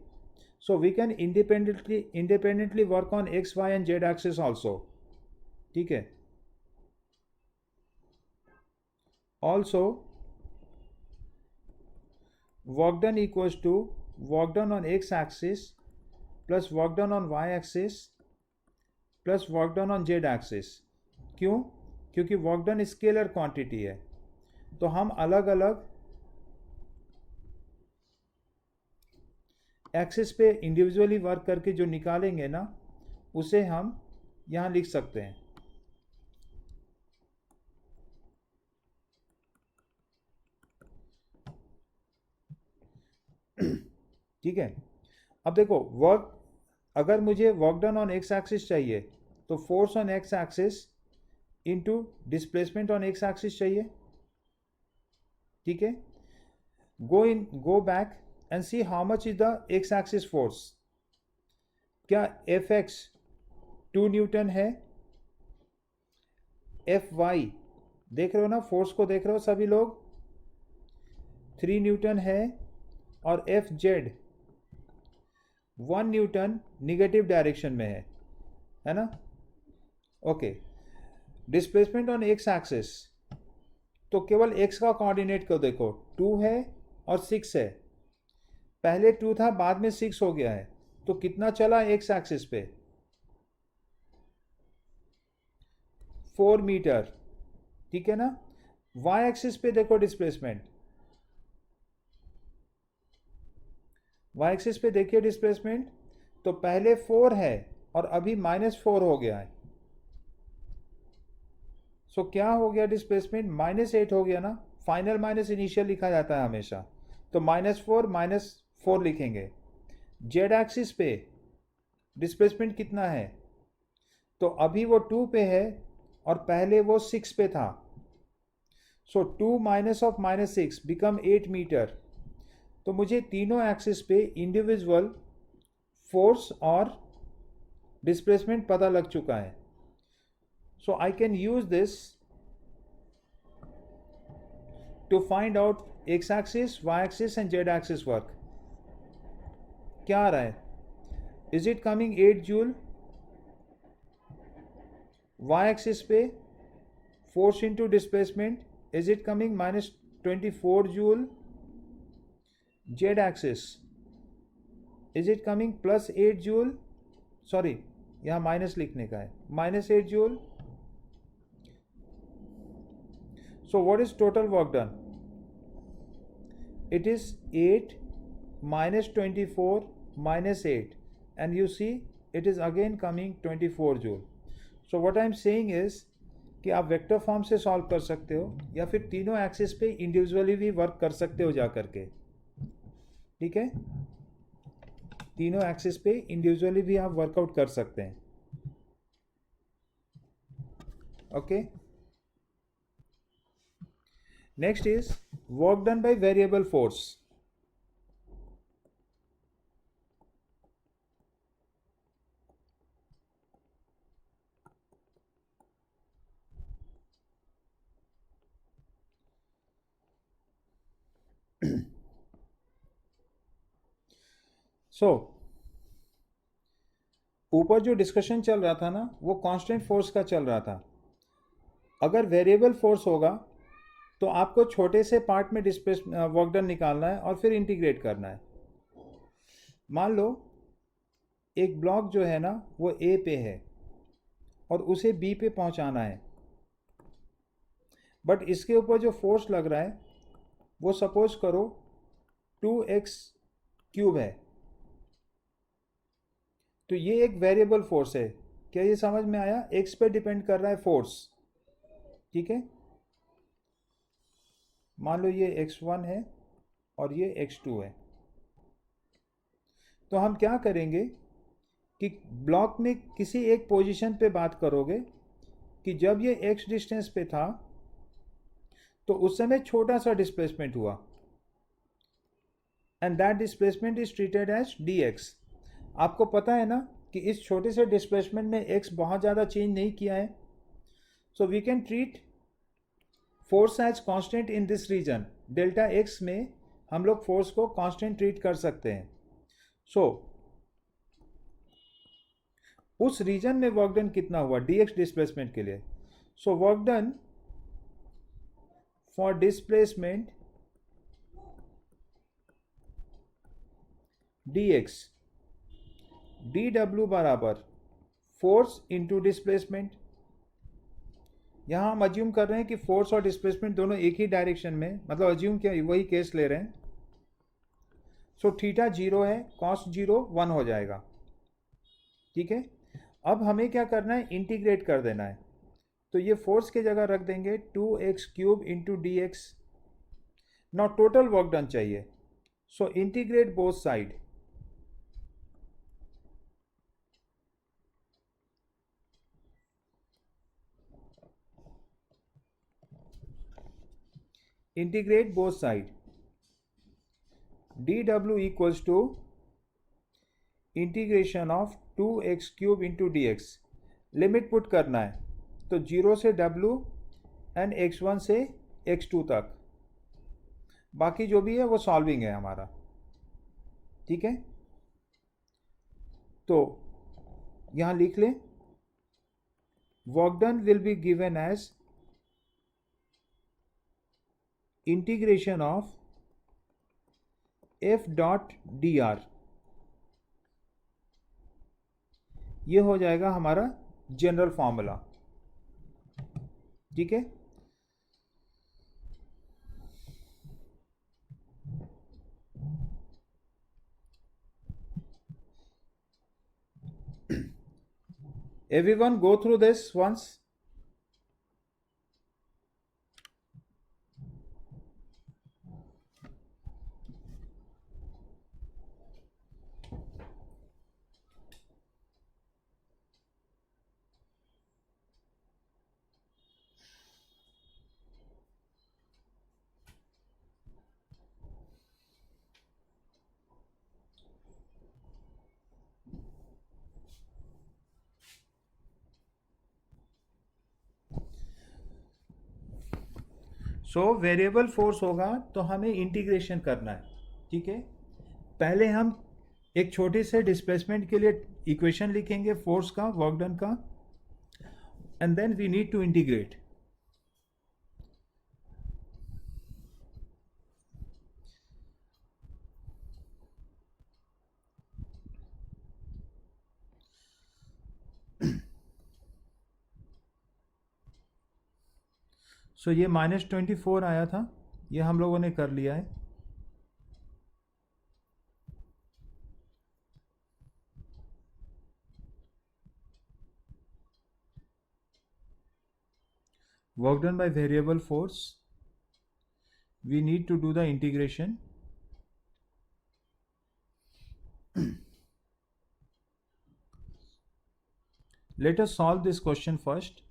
A: so we can independently work on x y and Z axis also. ठीक है. Also work done equals to work done on x axis plus work done on y axis plus work done on z axis. क्यों? क्योंकि work done scalar quantity है, तो हम अलग अलग axis पे इंडिविजुअली वर्क करके जो निकालेंगे ना, उसे हम यहाँ लिख सकते हैं. ठीक है. अब देखो वर्क, अगर मुझे work done on x axis चाहिए तो force on x axis into displacement on x axis चाहिए. ठीक है. Go back and see how much is the x axis force. क्या एफ एक्स 2 न्यूटन है, एफ वाई देख रहे हो ना, फोर्स को देख रहे हो सभी लोग, 3 न्यूटन है, और F Z 1 Newton negative direction में है ना. Okay. Displacement on x axis, तो केवल एक्स का कोऑर्डिनेट को देखो, 2 है और 6 है. पहले 2 था बाद में 6 हो गया है, तो कितना चला एक्स एक्सिस पे? 4 मीटर. ठीक है ना. वाई एक्सिस पे देखो डिस्प्लेसमेंट, वाई एक्सिस पे देखिए डिस्प्लेसमेंट, तो पहले 4 है और अभी -4 हो गया है. सो क्या हो गया डिस्प्लेसमेंट? -8 हो गया ना. फाइनल माइनस इनिशियल लिखा जाता है हमेशा, तो -4 लिखेंगे. जेड एक्सिस पे डिस्प्लेसमेंट कितना है? तो अभी वो 2 पे है और पहले वो 6 पे था. सो 2 माइनस ऑफ -6 बिकम 8 मीटर. तो मुझे तीनों एक्सिस पे इंडिविजुअल फोर्स और डिस्प्लेसमेंट पता लग चुका है. So I can use this to find out X axis, Y axis and Z axis work. क्या आ रहा है? Is it coming 8 joule? Y axis पे force into displacement, is it coming -24 joule? Z axis, is it coming +8 joule? Sorry, यहाँ माइनस लिखने का है, -8 joule. So what is total work done? It is 8 -24 -8, and you see it is again coming 24 joule. So what I am saying is कि आप vector form से solve कर सकते हो, या फिर तीनों एक्सिस पे इंडिविजुअली भी वर्क कर सकते हो जा करके. ठीक है. तीनों एक्सिस पे इंडिविजुअली भी आप वर्कआउट कर सकते हैं. Okay. Next is work done by variable force. So ऊपर जो डिस्कशन चल रहा था ना, वो कांस्टेंट फोर्स का चल रहा था. अगर वेरिएबल फोर्स होगा तो आपको छोटे से पार्ट में वर्क डन निकालना है और फिर इंटीग्रेट करना है. मान लो एक ब्लॉक जो है ना वो ए पे है और उसे बी पे पहुंचाना है, बट इसके ऊपर जो फोर्स लग रहा है वो सपोज करो 2x³ है. तो ये एक वेरिएबल फोर्स है। क्या ये समझ में आया? एक्स पे डिपेंड कर रहा है फोर्स, ठीक है। मान लो ये x1 है और ये x2 है। तो हम क्या करेंगे कि ब्लॉक में किसी एक पोजीशन पे बात करोगे कि जब ये x डिस्टेंस पे था तो उस समय छोटा सा डिस्प्लेसमेंट हुआ, and that displacement is treated as dx। आपको पता है ना कि इस छोटे से डिस्प्लेसमेंट में x बहुत ज़्यादा चेंज नहीं किया है, so we can treat force as constant in this region. Delta x में हम लोग फोर्स को कांस्टेंट ट्रीट कर सकते हैं। सो उस रीजन में वर्क डन कितना हुआ dx डिस्प्लेसमेंट के लिए? सो work done for displacement dx dw बराबर फोर्स इंटू डिस्प्लेसमेंट। यहां हम अज्यूम कर रहे हैं कि फोर्स और डिस्प्लेसमेंट दोनों एक ही डायरेक्शन में, मतलब अज्यूम क्या वही केस ले रहे हैं। सो थीटा 0 है, कॉस 0 1 हो जाएगा, ठीक है। अब हमें क्या करना है? इंटीग्रेट कर देना है। तो ये फोर्स की जगह रख देंगे 2x cube into D X. Now total work done चाहिए, so integrate both side. Integrate both side, dw equals to integration of 2x cube into D X. Limit put करना है, तो 0 से w एंड x1 से x2 तक। बाकी जो भी है वो सॉल्विंग है हमारा, ठीक है। तो यहां लिख लें, work done will be given as integration of f dot d r. ये हो जाएगा हमारा जनरल फॉर्मूला, ठीक है। Everyone go through this once. So variable force होगा तो हमें इंटीग्रेशन करना है, ठीक है। पहले हम एक छोटे से डिस्प्लेसमेंट के लिए इक्वेशन लिखेंगे फोर्स का, वर्क डन का, and then we need to integrate. So ये -24 आया था, ये हम लोगों ने कर लिया है। Work done by variable force, we need to do the integration. Let us solve this question first.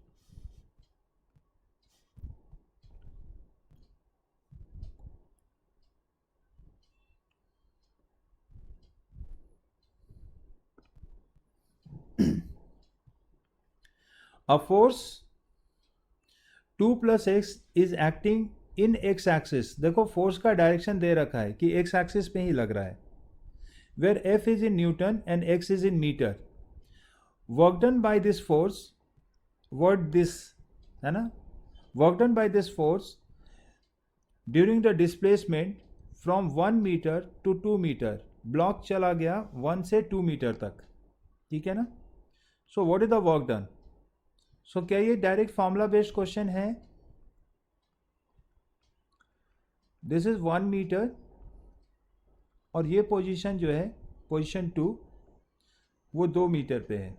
A: A force 2 plus x is acting in x axis. देखो फोर्स का डायरेक्शन दे रखा है कि x axis पे ही लग रहा है, where F is in Newton and x is in meter. Work done by this force, what this है ना, work done by this force during the displacement from 1 meter to 2 meter. Block चला गया 1 से 2 metre तक, ठीक है ना। So what is the work done? So क्या ये डायरेक्ट फॉर्मूला बेस्ड क्वेश्चन है? दिस इज 1 मीटर और ये पोजीशन जो है पोजीशन 2, वो 2 मीटर पे है।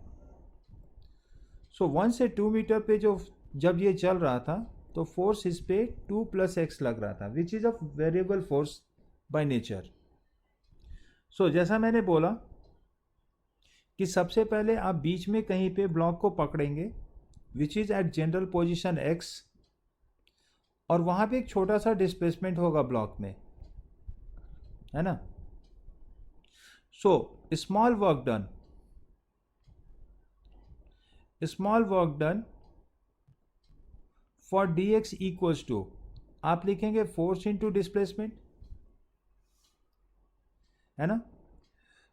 A: सो 1 से 2 मीटर पे जब ये चल रहा था तो फोर्स इस पे 2 + x लग रहा था, which is a variable force by nature. So जैसा मैंने बोला कि सबसे पहले आप बीच में कहीं पे ब्लॉक को पकड़ेंगे which is at general position x, और वहाँ पे एक छोटा सा डिस्प्लेसमेंट होगा ब्लॉक में, है ना। So small work done for dx equals to, आप लिखेंगे फोर्स इंटू डिस्प्लेसमेंट, है ना।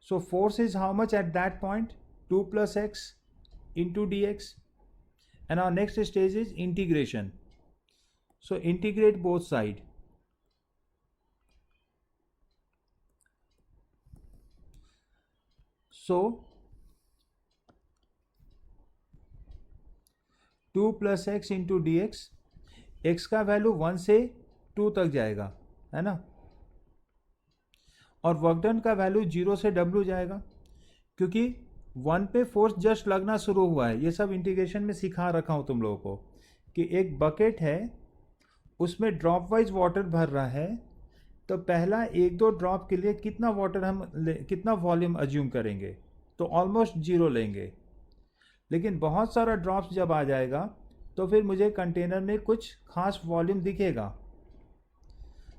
A: So force is how much at that point, 2 + x into dx, and our next stage is integration. So integrate both side. So 2 + x into dx, x का value 1 से 2 तक जाएगा, है ना, और वर्क डन का वैल्यू 0 से w जाएगा, क्योंकि 1 पे फोर्स जस्ट लगना शुरू हुआ है। ये सब इंटीग्रेशन में सिखा रखा हूँ तुम लोगों को कि एक बकेट है, उसमें ड्रॉप वाइज वाटर भर रहा है, तो पहला 1-2 ड्रॉप के लिए कितना वाटर कितना वॉल्यूम अज्यूम करेंगे, तो ऑलमोस्ट 0 लेंगे। लेकिन बहुत सारा ड्रॉप्स जब आ जाएगा तो फिर मुझे कंटेनर में कुछ खास वॉल्यूम दिखेगा।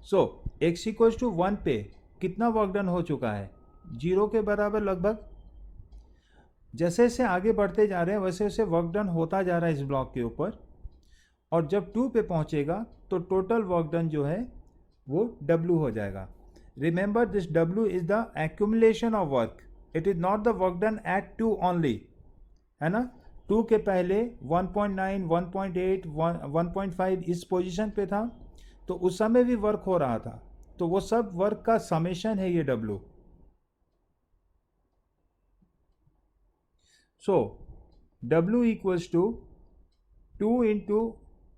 A: सो x = 1 पे कितना वर्क डन हो चुका है, 0 के बराबर लगभग। जैसे जैसे आगे बढ़ते जा रहे हैं वैसे वैसे वर्क डन होता जा रहा है इस ब्लॉक के ऊपर, और जब 2 पे पहुंचेगा तो टोटल वर्क डन जो है वो W हो जाएगा। Remember this W is the accumulation of work, it is not the work done at 2 only, है ना। 2 के पहले 1.9, 1.8, 1.5 इस पोजीशन पे था, तो उस समय भी वर्क हो रहा था, तो वो सब वर्क का समेशन है ये W। So W equals to 2 into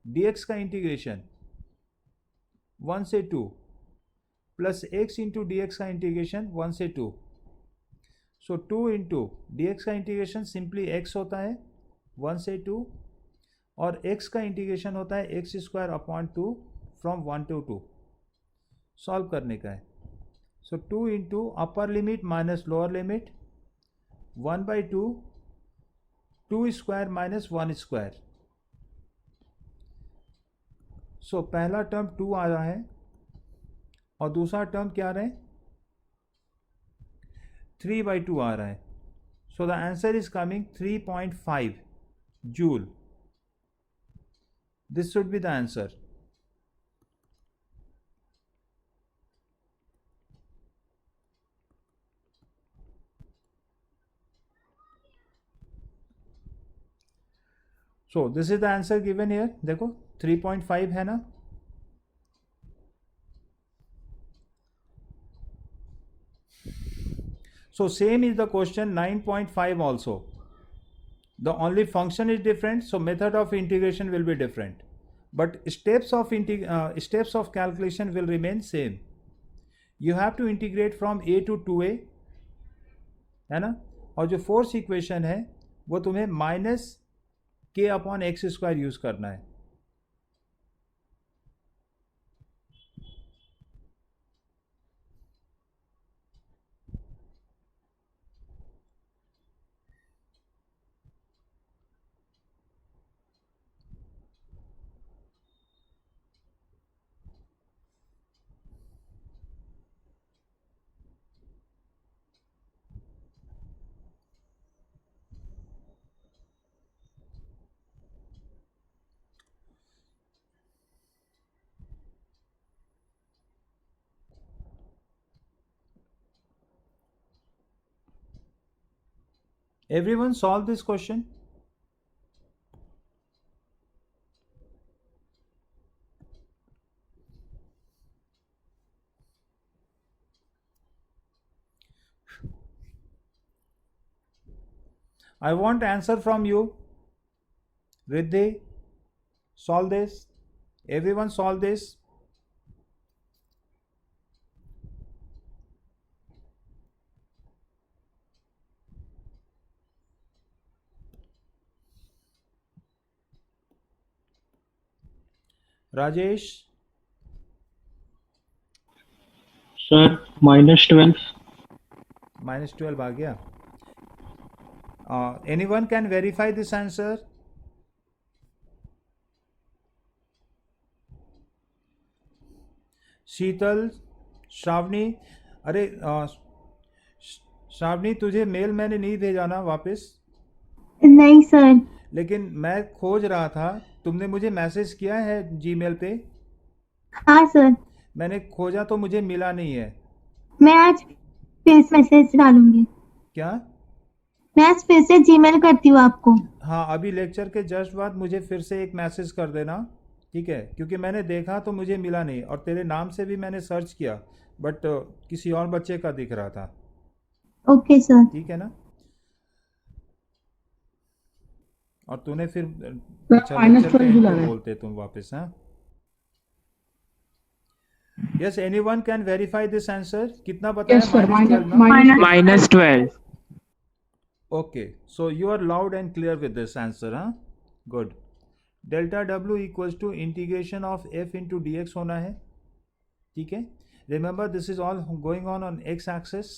A: dx का इंटीग्रेशन 1 से 2 प्लस x इंटू dx का इंटीग्रेशन 1 से 2। सो 2 इंटू dx का इंटीग्रेशन सिंपली x होता है 1 से 2, और x का इंटीग्रेशन होता है x² फ्रॉम 1 to 2। सॉल्व करने का है। सो 2 into upper limit minus lower limit 1/2, 2² minus 1²। सो पहला टर्म 2 आ रहा है और दूसरा टर्म क्या आ रहा है, 3/2 आ रहा है। So the answer is coming 3.5 joule. This should be the answer. So this is the answer given here, देखो 3.5 है ना। So same is the question 9.5 also. The only function is different, so method of integration will be different, but steps of calculation will remain same. You have to integrate from a to 2a, है ना, और जो force equation है वो तुम्हें -k/x² use करना है। Everyone solve this question? I want answer from you. Riddhi, solve this. Everyone solve this. Rajesh,
B: Sir, -12.
A: -12 आ गया. Anyone can verify this answer? शीतल, श्रावणी. अरे श्रावणी, तुझे मेल मैंने नहीं भेजा ना वापस,
F: नहीं सर.
A: लेकिन मैं खोज रहा था. तुमने मुझे मैसेज किया है जीमेल पे.
F: हाँ सर.
A: मैंने खोजा तो मुझे मिला नहीं है.
F: मैं आज फिर से मैसेज डालूंगी.
A: क्या?
F: मैं आज फिर से जीमेल करती हूँ आपको.
A: हाँ, अभी लेक्चर के जस्ट बाद मुझे फिर से एक मैसेज कर देना, ठीक है? क्योंकि मैंने देखा तो मुझे मिला नहीं, और तेरे नाम से भी मैंने सर्च किया, बट किसी और बच्चे का दिख रहा था.
F: Okay sir.
A: ठीक है ना? और तूने फिर अच्छा
C: -12
A: लेक्चर के
C: भी
A: एंड
C: ला
A: पे
C: रहे हैं.
A: बोलते तुम वापस. हाँ, yes, anyone can verify this answer. कितना बताया?
C: Yes sir.
A: -12 ना?
D: -12.
A: Okay, so you are loud and clear with this answer, huh? Good. Delta W equals to integration of f into dx होना है, ठीक है? Remember, this is all going on x axis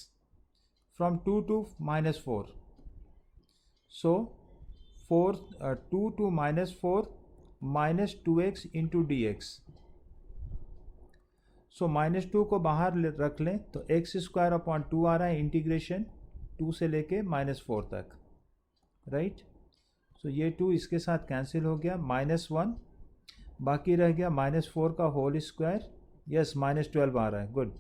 A: from 2 to -4. So 2 to -4 minus 2x into dx. So -2 को बाहर रख लें तो x square upon 2 आ रहा है, इंटीग्रेशन 2 से लेके -4 तक, राइट? सो ये 2 इसके साथ कैंसिल हो गया, -1 बाकी रह गया, -4 का होल स्क्वायर. यस, -12 आ रहा है. Good.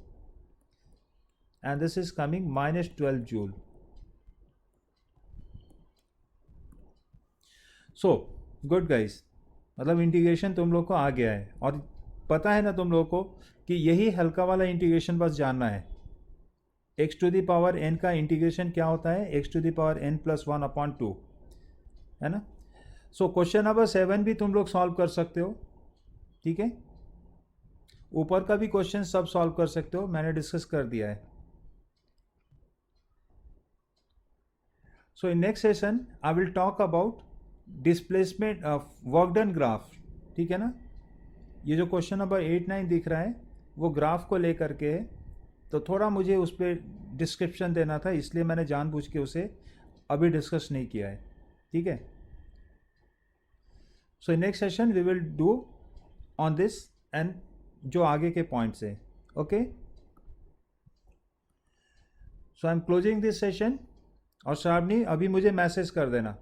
A: And this is coming -12 joule. So good guys, मतलब इंटीग्रेशन तुम लोग को आ गया है, और पता है ना तुम लोग को कि यही हल्का वाला इंटीग्रेशन बस जानना है. x to the power n का इंटीग्रेशन क्या होता है? x to the power n plus 1 upon 2, है ना? सो क्वेश्चन नंबर 7 भी तुम लोग सॉल्व कर सकते हो, ठीक है? ऊपर का भी क्वेश्चन सब सॉल्व कर सकते हो, मैंने डिस्कस कर दिया है. So in next session I will talk about displacement work done graph, ठीक है ना? ये जो क्वेश्चन नंबर 8, 9 दिख रहा है वो ग्राफ को लेकर के है, तो थोड़ा मुझे उस पर डिस्क्रिप्शन देना था, इसलिए मैंने जानबूझ के उसे अभी डिस्कस नहीं किया है, ठीक है? So in next session we will do on this and जो आगे के पॉइंट्स है. Okay, so I am closing this session. और श्रावणी, अभी मुझे मैसेज कर देना.